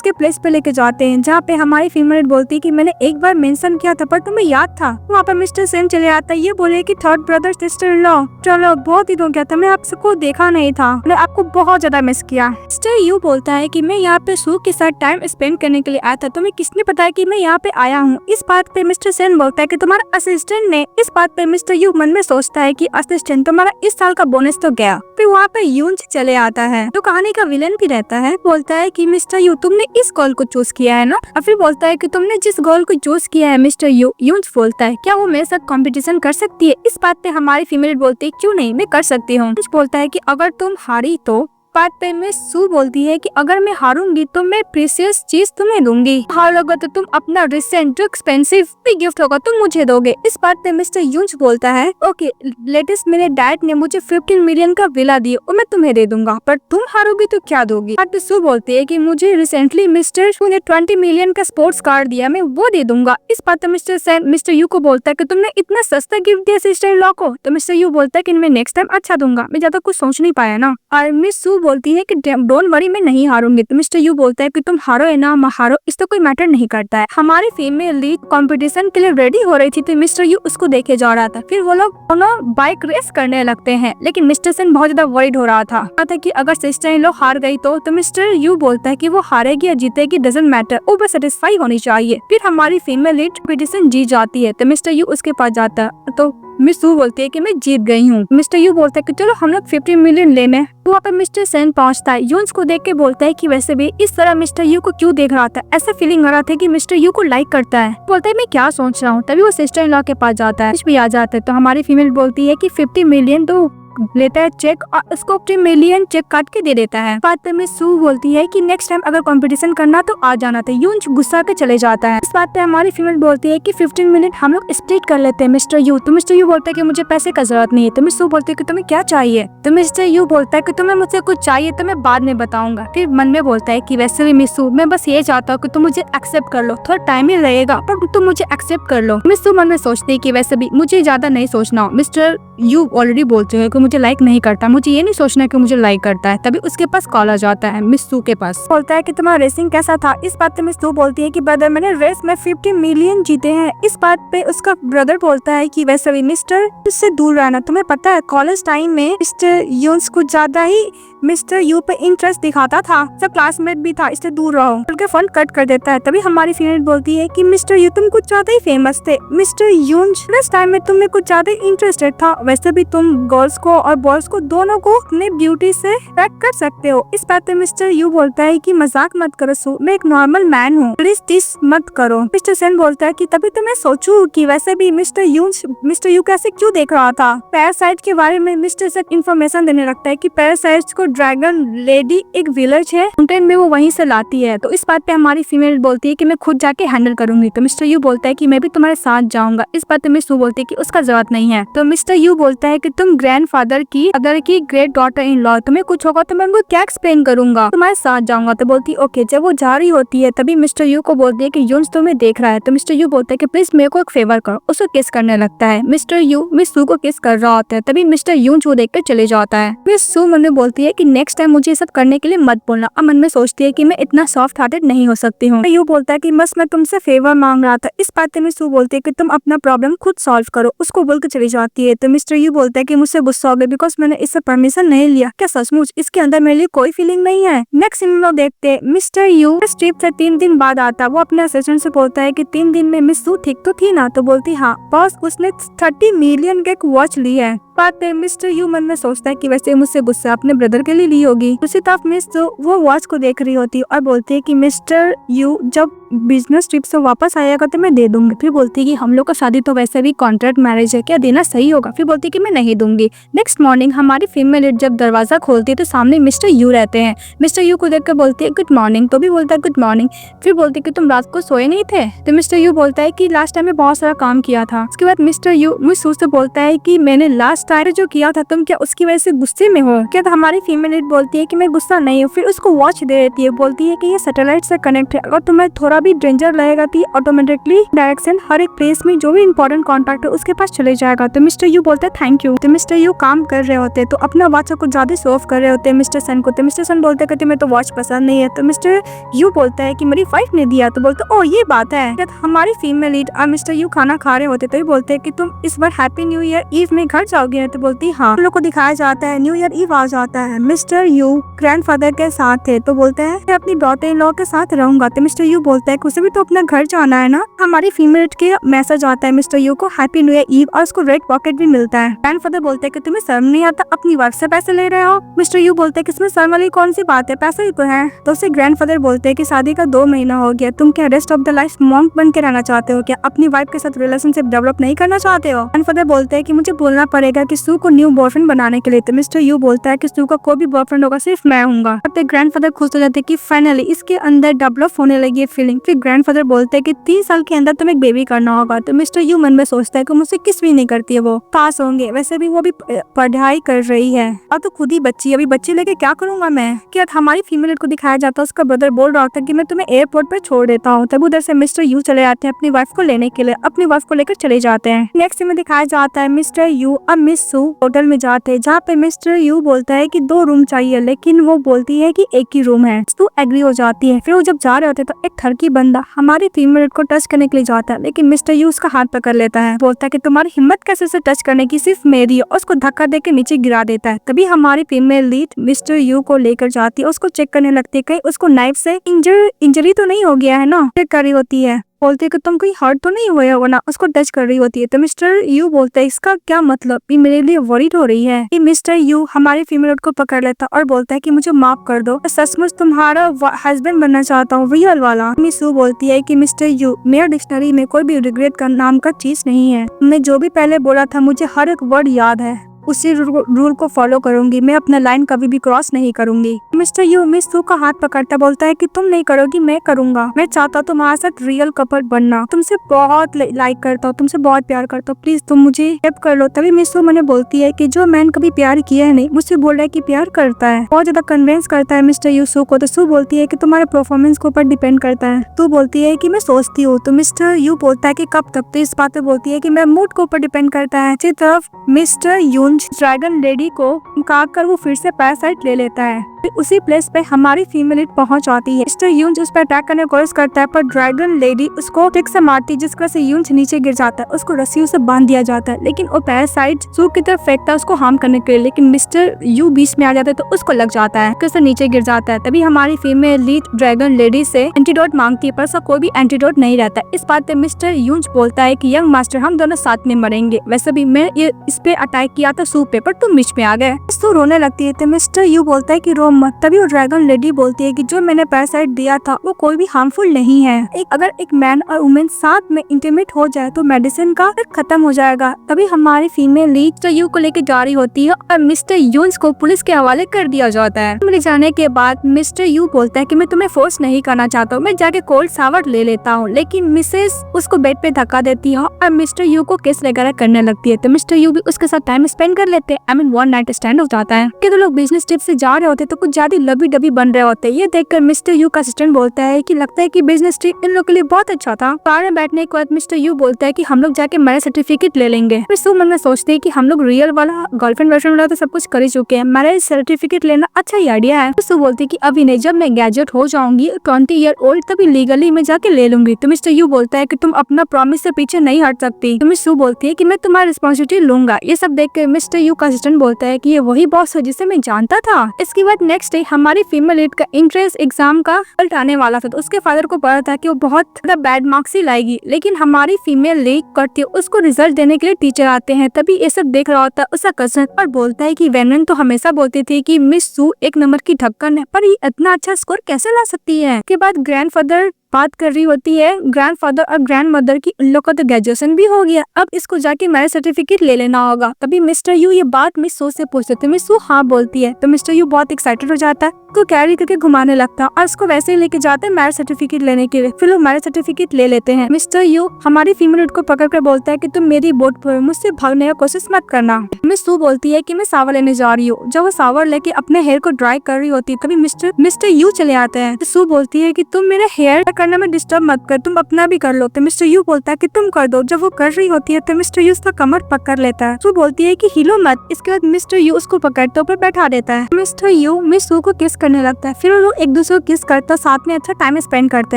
के प्लेस पे लेके जाते हैं, जहाँ पे हमारी फीमेल बोलती है कि मैंने एक बार मेंशन किया था पर तुम्हें याद था। वहाँ पर मिस्टर सेन चले आता है। ये बोले कि third brother sister in law, चलो बहुत दिन हो गया था, मैं आपको देखा नहीं था, मैंने आपको बहुत ज्यादा मिस किया। मिस्टर यू बोलता है कि मैं यहाँ पे सू के साथ टाइम स्पेंड करने के लिए आया था, तुम्हें किसने बताया कि मैं यहाँ पे आया हूँ। इस बात पे मिस्टर सेन बोलता है कि तुम्हारा असिस्टेंट ने। इस बात पे मिस्टर यू मन में सोचता है कि असिस्टेंट तुम्हारा इस साल का बोनस तो गया। फिर वहाँ पे यूंज चले आता है जो कहानी का विलन भी रहता है। बोलता है कि मिस्टर यू तुमने इस कॉल को चूज किया है ना, और फिर बोलता है कि तुमने जिस गोल को चूज किया है मिस्टर यू, यूंज बोलता है क्या वो मेरे साथ कंपटीशन कर सकती है। इस बात पे हमारी फीमेल बोलती है क्यों नहीं, मैं कर सकती हूँ। बोलता है कि अगर तुम हारी तो। बात पे मिस सू बोलती है कि अगर मैं हारूंगी तो मैं प्रीशियस चीज तुम्हें दूंगी, हारोगे तो तुम अपना रिसेंट जो एक्सपेंसिव गिफ्ट होगा तुम मुझे दोगे। इस बात पे मिस्टर यूंज बोलता है ओके लेटेस्ट मेरे डैड ने मुझे 15 मिलियन का विला दिया और मैं तुम्हें दे दूंगा, पर तुम हारोगी तो क्या दोगी। बात पे सू बोलती है कि मुझे रिसेंटली मिस्टर शू ने 20 मिलियन का स्पोर्ट्स कार दिया, मैं वो दे दूंगा। इस बात पे मिस्टर यू को बोलता है कि तुमने इतना सस्ता गिफ्ट दिया सिस्टर इन लॉ को। तो मिस्टर यू बोलता है कि मैं नेक्स्ट टाइम अच्छा दूंगा, मैं ज्यादा कुछ सोच नहीं पाया ना। और मिस सू बोलती है कि डोंट वरी मैं नहीं हारूंगी। तो मिस्टर यू बोलता है कि तुम हारो या ना हारो इससे कोई मैटर नहीं करता है। हमारी फीमेल लीड कंपटीशन के लिए रेडी हो रही थी तो मिस्टर यू उसको देखे जा रहा था। फिर वो लोग दोनों बाइक रेस करने लगते हैं, लेकिन मिस्टर सेन बहुत ज्यादा वरीड हो रहा था कि अगर सिस्टर इन लॉ हार गई तो मिस्टर यू बोलता है कि वो हारेगी या जीतेगी डजंट मैटर, वो बस सेटिस्फाई होनी चाहिए। फिर हमारी फीमेल लीड कंपटीशन जीत जाती है तो मिस्टर यू उसके पास जाता है। तो मिस सू बोलती है कि मैं जीत गई हूँ। मिस्टर यू बोलता है कि चलो हम लोग 50 मिलियन लेने। तो वहाँ पे मिस्टर सेन पहुँचता है, यूंस को देख के बोलता है कि वैसे भी इस तरह मिस्टर यू को क्यों देख रहा था, ऐसा फीलिंग आ रहा था कि मिस्टर यू को लाइक करता है। बोलता है मैं क्या सोच रहा हूँ। तभी वो सिस्टर इन लॉ के पास जाता है, कुछ भी आ जाता है। तो हमारी फीमेल बोलती है कि 50 मिलियन तो लेता है चेक और उसको $50 मिलियन चेक काट के दे देता है। बात पे मिस सू बोलती है कि नेक्स्ट टाइम अगर कंपटीशन करना तो आ जाना था। यून गुस्सा के चले जाता है। इस बात पे हमारी फीमेल बोलती है कि 15 मिनट हम लोग स्प्लिट कर लेते हैं मिस्टर यू। तो मिस्टर यू बोलता है कि मुझे पैसे का जरूरत नहीं है। तो मिस सू बोलती है कि तुम्हें क्या चाहिए। तो मिस्टर यू बोलता है कि तुम्हें मुझसे कुछ चाहिए तो मैं बाद में बताऊंगा। फिर मन में बोलता है कि वैसे भी मिस सू मैं बस ये चाहता हूँ कि तुम मुझे एक्सेप्ट कर लो, थोड़ा टाइम ही लगेगा पर तुम मुझे एक्सेप्ट कर लो। मिस सू मन में सोचती है कि वैसे भी मुझे ज्यादा नहीं सोचना। मिस्टर यू ऑलरेडी बोलते हैं कि मुझे लाइक नहीं करता, मुझे ये नहीं सोचना कि मुझे लाइक करता है। तभी उसके पास कॉल आ जाता है मिस सू के पास। बोलता है कि तुम्हारा रेसिंग कैसा था। इस बात पे मिस सू बोलती है कि ब्रदर मैंने रेस में 50 मिलियन जीते हैं। इस बात पे उसका ब्रदर बोलता है कि वैसे भी मिस्टर इससे दूर रहना। तुम्हें पता है कॉलेज टाइम में मिस्टर यून्स कुछ ज्यादा ही मिस्टर यू पे इंटरेस्ट दिखाता था, सब क्लासमेट भी था, इससे दूर रहो। उनके फोन कट कर देता है। तभी हमारी फीमेल बोलती है कि मिस्टर यू तुम कुछ ज्यादा ही फेमस थे। मिस्टर यून्स नेक्स्ट टाइम में तुम्हें कुछ ज्यादा इंटरेस्टेड था। वैसे भी तुम गर्ल्स को और बॉयज को दोनों को अपने ब्यूटी से अट्रैक्ट कर सकते हो। इस बात पे मिस्टर यू बोलता है कि मजाक मत करो सू, मैं एक नॉर्मल मैन हूँ, प्लीज टिस मत करो। मिस्टर सेन बोलता है कि तभी तो मैं सोचूं कि वैसे भी मिस्टर यू कैसे क्यों देख रहा था। पैरासाइट के बारे में मिस्टर सेन इंफॉर्मेशन देने लगता है कि पैरासाइट को ड्रैगन लेडी एक विलेज है माउंटेन में, वो वहीं से लाती है। तो इस बात पे हमारी फीमेल बोलती है कि मैं खुद जाके हैंडल करूंगी। तो मिस्टर यू बोलता है कि मैं भी तुम्हारे साथ जाऊंगा। इस बात पे मिस सू बोलती है कि उसका जरूरत नहीं है। तो मिस्टर यू बोलता है कि तुम ग्रैंडफादर की अदर की ग्रेट डॉटर इन लॉ, तुम्हें कुछ होगा तो मैं उनको क्या एक्सप्लेन करूंगा, तुम्हारे साथ जाऊंगा। तो बोलती ओके। जब वो जा रही होती है तभी मिस्टर यू को बोलती है कि यून्स तुम्हें देख रहा है। तो मिस्टर यू बोलता है कि प्लीज मेरे को एक फेवर करो। उसको किस करने लगता है। मिस्टर यू मिस सू को किस कर रहा होता है। तभी मिस्टर यून्स वो देख कर चले जाता है। मिस सू मन में बोलती है कि नेक्स्ट टाइम मुझे ये सब करने के लिए मत बोलना। अब मन में सोचती है कि मैं इतना सॉफ्ट हार्टेड नहीं हो सकती हूँ। यू बोलता है कि बस मैं तुमसे फेवर मांग रहा था। इस बात पे मिस सू बोलती है कि तुम अपना प्रॉब्लम खुद सॉल्व करो। उसको बोल के चली जाती है। तो मिस्टर यू बोलता है कि मुझसे गुस्सा हो गया बिकॉज मैंने इससे परमिशन नहीं लिया। क्या सचमुच इसके अंदर मेरे लिए कोई फीलिंग नहीं है। नेक्स्ट सीन में देखते मिस्टर यू इस ट्रिप से 3 दिन बाद आता। वो अपने असिस्टेंट से बोलता है कि 3 दिन में मिस सू ठीक तो थी ना। तो बोलती हाँ बॉस, उसने 30 मिलियन के एक वॉच ली है। बात पे मिस्टर यू मन में सोचता है कि वैसे मुझसे गुस्सा अपने ब्रदर के लिए ली होगी। दूसरी तरफ मिस वो वॉच को देख रही होती है और बोलती है कि मिस्टर यू जब बिजनेस ट्रिप से वापस आएगा तो मैं दे दूंगी। फिर बोलती है कि हम लोग का शादी तो वैसे भी कॉन्ट्रैक्ट मैरिज है, क्या देना सही होगा। फिर बोलती है कि मैं नहीं दूंगी। नेक्स्ट मॉर्निंग हमारी फीमेल जब दरवाजा खोलती है तो सामने मिस्टर यू रहते हैं। मिस्टर यू को देख कर बोलती है गुड मॉर्निंग। तो भी बोलता है गुड मॉर्निंग। फिर बोलती है कि तुम रात को सोए नहीं थे। तो मिस्टर यू बोलता है कि लास्ट टाइम में बहुत सारा काम किया था। उसके बाद मिस्टर यू मिस सू से बोलता है कि मैंने लास्ट टाइम जो किया था तुम क्या उसकी वजह से गुस्से में हो क्या। तो हमारी फीमेल बोलती है कि मैं गुस्सा नहीं हूँ। फिर उसको वॉच दे देती है। बोलती है कि ये सैटेलाइट से कनेक्ट है, अगर तुम्हें थोड़ा भी डेंजर लगेगा तो ऑटोमेटिकली डायरेक्शन हर एक प्लेस में जो भी इंपॉर्टेंट कॉन्टैक्ट है उसके पास चले जाएगा। तो मिस्टर यू बोलते हैं थैंक यू। तो मिस्टर यू काम कर रहे होते तो अपना वॉच को ज्यादा शो ऑफ कर रहे होते हैं मिस्टर सन को। तो मिस्टर सन बोलते हैं कि तुम्हें तो वॉच पसंद नहीं है। तो मिस्टर यू बोलता है कि मेरी वाइफ ने दिया। तो बोलते ओ ये बात है। जब हमारी फीमेल लीड और मिस्टर यू खाना खा रहे होते तो ये बोलते हैं कि तुम इस बार हैप्पी न्यू ईयर ईव में घर जाओगे। तो बोलती हाँ। हम लोग को दिखाया जाता है न्यू ईयर ईव आ जाता है। मिस्टर यू ग्रैंडफादर के साथ थे तो बोलते हैं मैं अपनी डॉटर इन लॉ के साथ रहूंगा। तो मिस्टर यू बोलता है कि उसे भी तो अपना घर जाना है ना। हमारी फीमेल के मैसेज आता है मिस्टर यू को हैप्पी न्यू ईयर ईव और उसको रेड पॉकेट भी मिलता है। ग्रैंडफादर बोलते हैं कि तुम्हें शर्म नहीं आता अपनी वाइफ से पैसे ले रहे हो। मिस्टर यू बोलते हैं कि इसमें शर्म वाली कौन सी बात है, पैसे ही तो है। तो उसे ग्रैंडफादर बोलते हैं कि शादी का 2 महीना हो गया, तुम क्या rest of the life monk बन के रहना चाहते हो क्या, अपनी वाइफ के साथ रिलेशनशिप डेवलप नहीं करना चाहते हो। ग्रैंडफादर बोलते हैं कि मुझे बोलना पड़ेगा कि सू को न्यू बॉयफ्रेंड बनाने के लिए। तो मिस्टर यू बोलता है कि सू का कोई भी बॉयफ्रेंड होगा सिर्फ मैं हूँगा। तब ग्रैंडफादर खुश हो जाते हैं कि फाइनली इसके अंदर डेवलप होने लगी है फीलिंग। फिर ग्रैंडफादर बोलते हैं कि 3 साल के अंदर तुम्हें एक बेबी करना होगा। तो मिस्टर यू मन में सोचता है कि मुझसे किस भी नहीं करती है, वो पास होंगे, वैसे भी वो भी पढ़ाई कर रही है और तो खुद ही बच्ची, अभी बच्ची लेके क्या करूंगा मैं। क्या हमारी फीमेल को दिखाया जाता है उसका ब्रदर बोल रहा था कि मैं तुम्हें एयरपोर्ट पर छोड़ देता हूँ। तब उधर से मिस्टर यू चले आते हैं अपनी वाइफ को लेने के लिए, अपनी वाइफ को लेकर चले जाते हैं। नेक्स्ट में दिखाया जाता है मिस्टर यू और मिस सू होटल में जाते हैं जहाँ पे मिस्टर यू बोलता है कि 2 रूम चाहिए लेकिन वो बोलती है कि एक ही रूम है। सू एग्री हो जाती है। फिर वो जब जा रहे होते तो एक ठरकी बंदा हमारी फीमेल को टच करने के लिए जाता है लेकिन मिस्टर यू उसका हाथ पकड़ लेता है। बोलता है कि तुम्हारी हिम्मत कैसे से टच करने की, सिर्फ मेरी है। उसको धक्का देकर नीचे गिरा देता है। तभी हमारी फीमेल लीड मिस्टर यू को लेकर जाती है, उसको चेक करने लगती है कहीं उसको नाइफ से इंजरी तो नहीं हो गया है ना। चेक कर रही होती है। बोलते है कि तुम कोई हर्ट तो नहीं हुए हो ना, उसको टच कर रही होती है। तो मिस्टर यू बोलता है इसका क्या मतलब, ये मेरे लिए वरीड हो रही है। कि मिस्टर यू हमारी फीमेल को पकड़ लेता और बोलता है कि मुझे माफ कर दो, सचमुच तुम्हारा हस्बैंड बनना चाहता हूँ, रियल वाला। मिस यू बोलती है कि मिस्टर यू मेरे डिक्शनरी में कोई भी रिग्रेट का नाम का चीज नहीं है, मैं जो भी पहले बोला था मुझे हर एक वर्ड याद है। उसी रूल को फॉलो करूंगी, मैं अपना लाइन कभी भी क्रॉस नहीं करूंगी। मिस्टर यू मिस सू का हाथ पकड़ता बोलता है कि तुम नहीं करोगी, मैं करूंगा। मैं चाहता हूँ तुम्हारे साथ रियल कपल बनना, तुमसे बहुत लाइक करता हूँ, तुमसे बहुत प्यार करता हूँ, प्लीज तुम मुझे हेल्प कर लो। तभी मिस सू मैंने बोलती है कि जो मैन कभी प्यार किया है नहीं, मुझसे बोल रहा है कि प्यार करता है। बहुत ज्यादा कन्विंस करता है मिस्टर यू सू को। तो सू बोलती है कि तुम्हारे परफॉर्मेंस के ऊपर डिपेंड करता है। तू बोलती है कि मैं सोचती हूँ। तो मिस्टर यू बोलता है कि कब तक। तो इस बात पे बोलती है कि मैं मूड के ऊपर डिपेंड करता है। इसी तरफ मिस्टर यूंज ड्रैगन लेडी को काट वो फिर से पैरासाइट ले लेता है। उसी प्लेस पे हमारी फीमेल लीड पहुंच आती है। मिस्टर यूंज उस पर अटैक करने की कोशिश करता है, पर ड्रैगन लेडी उसको ठीक से मारती है, जिस वजह से यूंज नीचे गिर जाता है। उसको रस्सियों से बांध दिया जाता है, लेकिन वो पैरासाइट सू की तरफ फेंकता है उसको हार्म करने के लिए, लेकिन मिस्टर यू बीच में आ जाता है तो उसको लग जाता है, उससे नीचे गिर जाता है। तभी हमारी फीमेल लीड ड्रैगन लेडी से एंटीडोट मांगती है, पर उसका कोई भी एंटीडोट नहीं रहता। इस बात पे मिस्टर यूंज बोलता है कि यंग मास्टर हम दोनों साथ में मरेंगे, वैसे भी मैं ये इस पे अटैक किया था सू पे, पर तुम बीच में आ गए। सू रोने लगती है तो मिस्टर यू बोलता है कि रो मत। तभी वो ड्रैगन लेडी बोलती है कि जो मैंने पैरासाइट दिया था वो कोई भी हार्मफुल नहीं है। अगर एक मैन और वुमेन साथ में इंटीमेट हो जाए तो मेडिसिन का खत्म हो जाएगा। तभी हमारी फीमेल लीड मिस्टर यू को लेकर जा रही होती है और मिस्टर यूंज को पुलिस के हवाले कर दिया जाता है। ले जाने के बाद मिस्टर यू बोलता है कि मैं तुम्हें फोर्स नहीं करना चाहता हूँ, मैं जाके कोल्ड शावर ले लेता हूँ, लेकिन मिसेस उसको बेड पे धक्का देती है और मिस्टर यू को किस वगैरह करने लगती है। तो मिस्टर यू भी उसके साथ टाइम स्पेंड कर लेते हैं। वन नाइट स्टैंड हो जाता है कि तो लोग बिजनेस ट्रिप से जा रहे होते तो कुछ ज्यादा लबी डबी बन रहे होते हैं। ये देखकर मिस्टर यू का असिस्टेंट बोलता है कि लगता है कि बिजनेस ट्रिप इन लोग के लिए बहुत अच्छा था। कार में बैठने के बाद मिस्टर यू बोलता है कि हम लोग जाके मैरिज सर्टिफिकेट ले लेंगे। फिर सू मन में सोचते हैं कि हम लोग रियल वाला गर्लफ्रेंड बॉयफ्रेंड वाला तो सब कुछ कर ही चुके हैं, मैरिज सर्टिफिकेट लेना अच्छा ही आइडिया है। सू बोलती है कि अभी नहीं, जब मैं ग्रेजुएट हो जाऊंगी 20 ईयर ओल्ड तभी लीगली मैं जाके ले लूंगी। तो मिस्टर यू बोलता है कि तुम अपना प्रॉमिस से पीछे नहीं हट सकती। तो मिस सू बोलती है कि मैं तुम्हारी रिस्पॉन्सिबिलिटी लूंगा। ये सब देख कर मिस्टर यू का असिस्टेंट बोलता है कि ये वही बॉस है जिसे मैं जानता था। इसके बाद नेक्स्ट डे हमारी फीमेल लीड का इंट्रेंस एग्जाम का रिजल्ट आने वाला था, तो उसके फादर को पता था कि वो बहुत बैड मार्क्स ही लाएगी, लेकिन हमारी फीमेल लीड करती है उसको रिजल्ट देने के लिए टीचर आते हैं। तभी ये सब देख रहा होता है उसका कजन और बोलता है कि वेनन तो हमेशा बोलती थी कि मिस सू एक नंबर की ढक्कन है, पर ये इतना अच्छा स्कोर कैसे ला सकती है। के बाद ग्रैंडफादर बात कर रही होती है ग्रैंडफादर और ग्रैंड मदर की, उन लोग का तो ग्रेजुएशन भी हो गया, अब इसको जाके मैरिज सर्टिफिकेट ले लेना होगा। तभी मिस्टर यू ये बात मिस सू से पूछते थे। मिस सू हाँ बोलती है, तो मिस्टर यू बहुत एक्साइटेड हो जाता है, उसको कैरी करके घुमाने लगता है और उसको वैसे ही लेके जाते हैं मैरिज सर्टिफिकेट लेने के लिए। फिर वो मैरिज सर्टिफिकेट ले लेते हैं। मिस्टर यू हमारी फीमेल को पकड़ कर बोलता है कि तुम मेरी बोट पर मुझसे भागने की कोशिश मत करना। मिस सू बोलती है कि मैं शावर लेने जा रही हूँ। जब वो शावर लेके अपने हेयर को ड्राई कर रही होती है तभी मिस्टर यू चले आते हैं। तो सू बोलती है कि तुम मेरे हेयर करने में डिस्टर्ब मत कर, तुम अपना भी कर लो। तो मिस्टर यू बोलता है कि तुम कर दो। जब वो कर रही होती है तो मिस्टर यू उसका कमर पकड़ लेता है। सू बोलती है कि हिलो मत। इसके बाद मिस्टर यू उसको पकड़ते ऊपर बैठा देता है। मिस्टर यू मिस सू को किस करने लगता है, फिर वो लोग एक दूसरे को किस करते हैं, साथ में अच्छा टाइम स्पेंड करते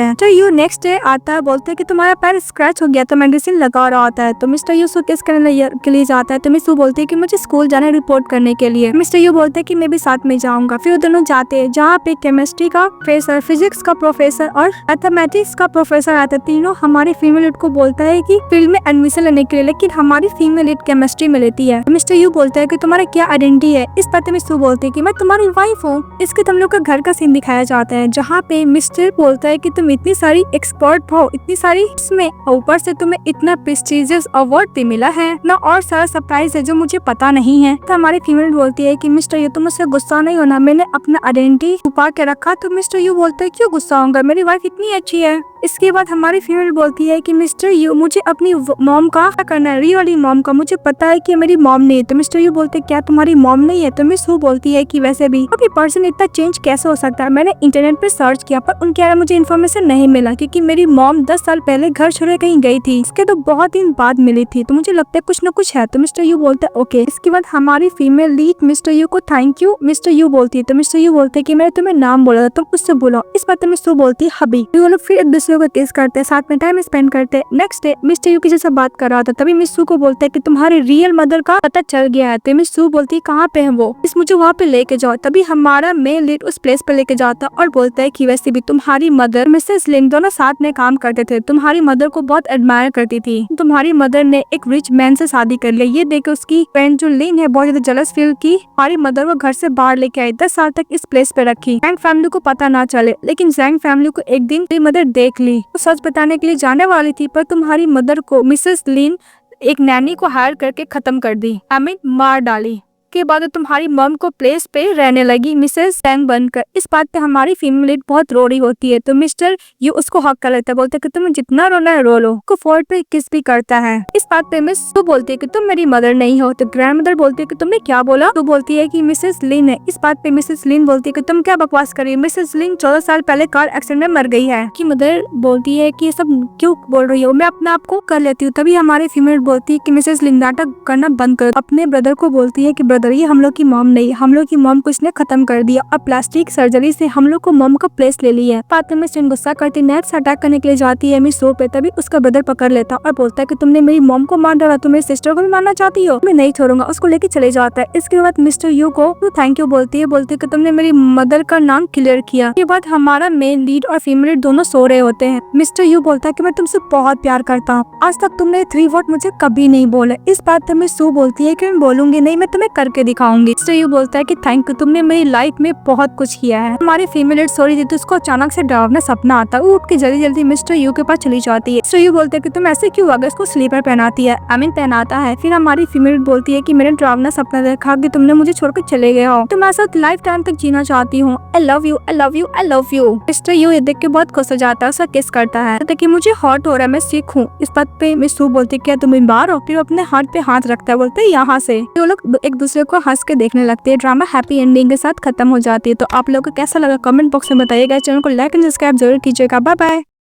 हैं। मिस्टर यू नेक्स्ट डे आता है, बोलते है कि तुम्हारा पैर स्क्रैच हो गया तो मेडिसिन लगा रहा होता है। तो मिस्टर यू उसको किस करने के लिए जाता है। तो मिस सू बोलती है कि मुझे स्कूल जाना रिपोर्ट करने के लिए। मिस्टर यू बोलते है कि मैं भी साथ में जाऊंगा। फिर वो दोनों जाते हैं जहाँ पे केमिस्ट्री का प्रोफेसर, फिजिक्स का प्रोफेसर और मैथमेटिक्स का प्रोफेसर आते। तीनों हमारी फीमेल लीड को बोलता है कि फील्ड में एडमिशन लेने के लिए, लेकिन हमारी फीमेल लीड केमिस्ट्री में लेती है। मिस्टर यू बोलता है कि तुम्हारा क्या आइडेंटिटी है। इस पर मिस सू बोलती है कि मैं तुम्हारी वाइफ हूँ। इसके तुम लोग का घर का सीन दिखाया जाता है जहाँ पे मिस्टर बोलता है कि तुम इतनी सारी एक्सपर्ट हो, इतनी सारी इसमें, ऊपर से तुम्हें इतना प्रेस्टिजियस अवार्ड भी मिला है ना, और सारा सरप्राइज है जो मुझे पता नहीं है। तो हमारी फीमेल बोलती है कि मिस्टर यू तुम मुझसे गुस्सा नहीं होना, मैंने अपना आइडेंटिटी छुपा के रखा। तो मिस्टर यू बोलता है क्यों गुस्सा होगा, मेरी वाइफ इतनी अच्छी है। इसके बाद हमारी फीमेल बोलती है कि मिस्टर यू मुझे अपनी मॉम का करना है, रियल वाली मॉम का, मुझे पता है कि मेरी मॉम नहीं है। तो मिस्टर यू बोलते क्या तुम्हारी मॉम नहीं है। तो मिस सू बोलती है कि वैसे भी कोई पर्सन इतना चेंज कैसे हो सकता है, मैंने इंटरनेट पे सर्च किया पर उनके बारे में मुझे इन्फॉर्मेशन नहीं मिला, क्योंकि मेरी मॉम 10 साल पहले घर छोड़ कहीं गई थी, इसके तो बहुत दिन बाद मिली थी, तो मुझे लगता है कुछ न कुछ है। तो मिस्टर यू बोलते है ओके। इसके बाद हमारी फीमेल लीड मिस्टर यू को थैंक यू मिस्टर यू बोलती है। तो मिस्टर यू बोलते है कि मैंने तुम्हें नाम बोला था, तुम उससे बोलो। इस बात मिस्टर यू बोलती है हबी। वो लोग फिर एक दूसरे को किस करते हैं, साथ में टाइम स्पेंड करते हैं। नेक्स्ट डे मिस्टर यू की जैसा बात कर रहा था तभी मिस सू को बोलता है कि तुम्हारे रियल मदर का पता चल गया है। तो मिस सू बोलती है कहाँ पे है वो, इस मुझे वहाँ पे लेके जाओ। तभी हमारा मेल लीड उस प्लेस पे लेके जाता और बोलता है कि वैसे भी तुम्हारी मदर मिसेस लिन दोनों साथ में काम करते थे, तुम्हारी मदर को बहुत एडमायर करती थी, तुम्हारी मदर ने एक रिच मैन से शादी कर लिया। ये देख उसकी फ्रेंड जो लिन है बहुत ज्यादा जेलस फील की, हमारी मदर को घर से बाहर लेके आई, 10 साल तक इस प्लेस पे रखी, जैंग फैमिली को पता ना चले। लेकिन जैंग फैमिली को एक दिन मदर देख ली, तो सच बताने के लिए जाने वाली थी, पर तुम्हारी मदर को मिसेस लिन एक नैनी को हायर करके खत्म कर दी, आई मीन मार डाली। के बाद तुम्हारी मम को प्लेस पे रहने लगी मिसेस टैंग बनकर। इस बात पे हमारी फीमेल लीड बहुत रो रही होती है, तो मिस्टर यू उसको हक कर लेता है, बोलते कि तुम्हें जितना रोना है रो लो। को फोर्ट पे किस भी करता है। इस बात पे मिस तो बोलती है कि तुम मेरी मदर नहीं हो। तो ग्रैंड मदर बोलती है कि तुमने क्या बोला। तो बोलती है कि मिसेस लिन है। इस बात पे मिसेस लिन बोलती है कि तुम क्या बकवास कर रही हो, मिसेस लिन 14 साल पहले कार एक्सीडेंट में मर गई है। की मदर बोलती है कि ये सब क्यों बोल रही हो, मैं अपने आप को कर लेती हूँ। तभी हमारी फीमेल बोलती है कि मिसेस लिन नाटक करना बंद करो। अपने ब्रदर को बोलती है कि ब्रदर ये हम लोग की मॉम नहीं, हम लोग की मॉम को इसने खत्म कर दिया और प्लास्टिक सर्जरी से हम लोग को मॉम का प्लेस ले लिया है। बाद में मिस गुस्सा करती नेक्स्ट अटैक करने के लिए जाती है मिस रो पे। तभी उसका ब्रदर पकड़ लेता और बोलता है कि तुमने मेरी मॉम को मार डाला, तुम मेरी सिस्टर को भी मारना चाहती हो, मैं नहीं छोड़ूंगा। उसको लेके चले जाता है। इसके बाद मिस्टर यू को थैंक यू बोलती है कि तुमने मेरी मदर का नाम क्लियर किया। इसके बाद हमारा मेन लीड और फीमेल लीड दोनों सो रहे होते हैं। मिस्टर यू बोलता है कि मैं तुमसे बहुत प्यार करता हूँ, आज तक तुमने 3 वर्ड मुझे कभी नहीं बोले। इस बात पे मिस सू बोलती है कि मैं बोलूंगी नहीं, मैं तुम्हें करके दिखाऊंगी। मिस्टर यू बोलता है कि थैंक यू, तुमने मेरी लाइफ में बहुत कुछ किया है। हमारी फीमेल लीड सॉरी देती, उसको अचानक से डरावना सपना आता है। वो उठ के जल्दी जल्दी मिस्टर यू के पास चली जाती है। मिस्टर यू बोलते हैं कि तुम ऐसे क्यों आ गए। उसको स्लीपर पहनाती है, आई मीन पहनाता है। फिर हमारी फीमेल बोलती है कि मैंने डरावना सपना देखा कि तुमने मुझे छोड़कर चले गए हो, तुम्हारे साथ लाइफ टाइम तक जीना चाहती हूँ, I love you I love you I love you. Mister you ये देख के बहुत खुश हो जाता है, उसका किस करता है। देखिए मुझे हॉट हो रहा है, मैं सिक हूँ। इस बात पे मिस सू बोलती है क्या तुम बीमार हो। फिर अपने हाथ पे हाथ रखता है, बोलते है यहाँ से। वो लोग एक दूसरे को हंस के देखने लगते हैं। ड्रामा हैप्पी एंडिंग के साथ खत्म हो जाती है। तो आप लोगों को कैसा लगा कमेंट बॉक्स में बताइएगा। चैनल को लाइक एंड सब्सक्राइब जरूर कीजिएगा। Bye bye.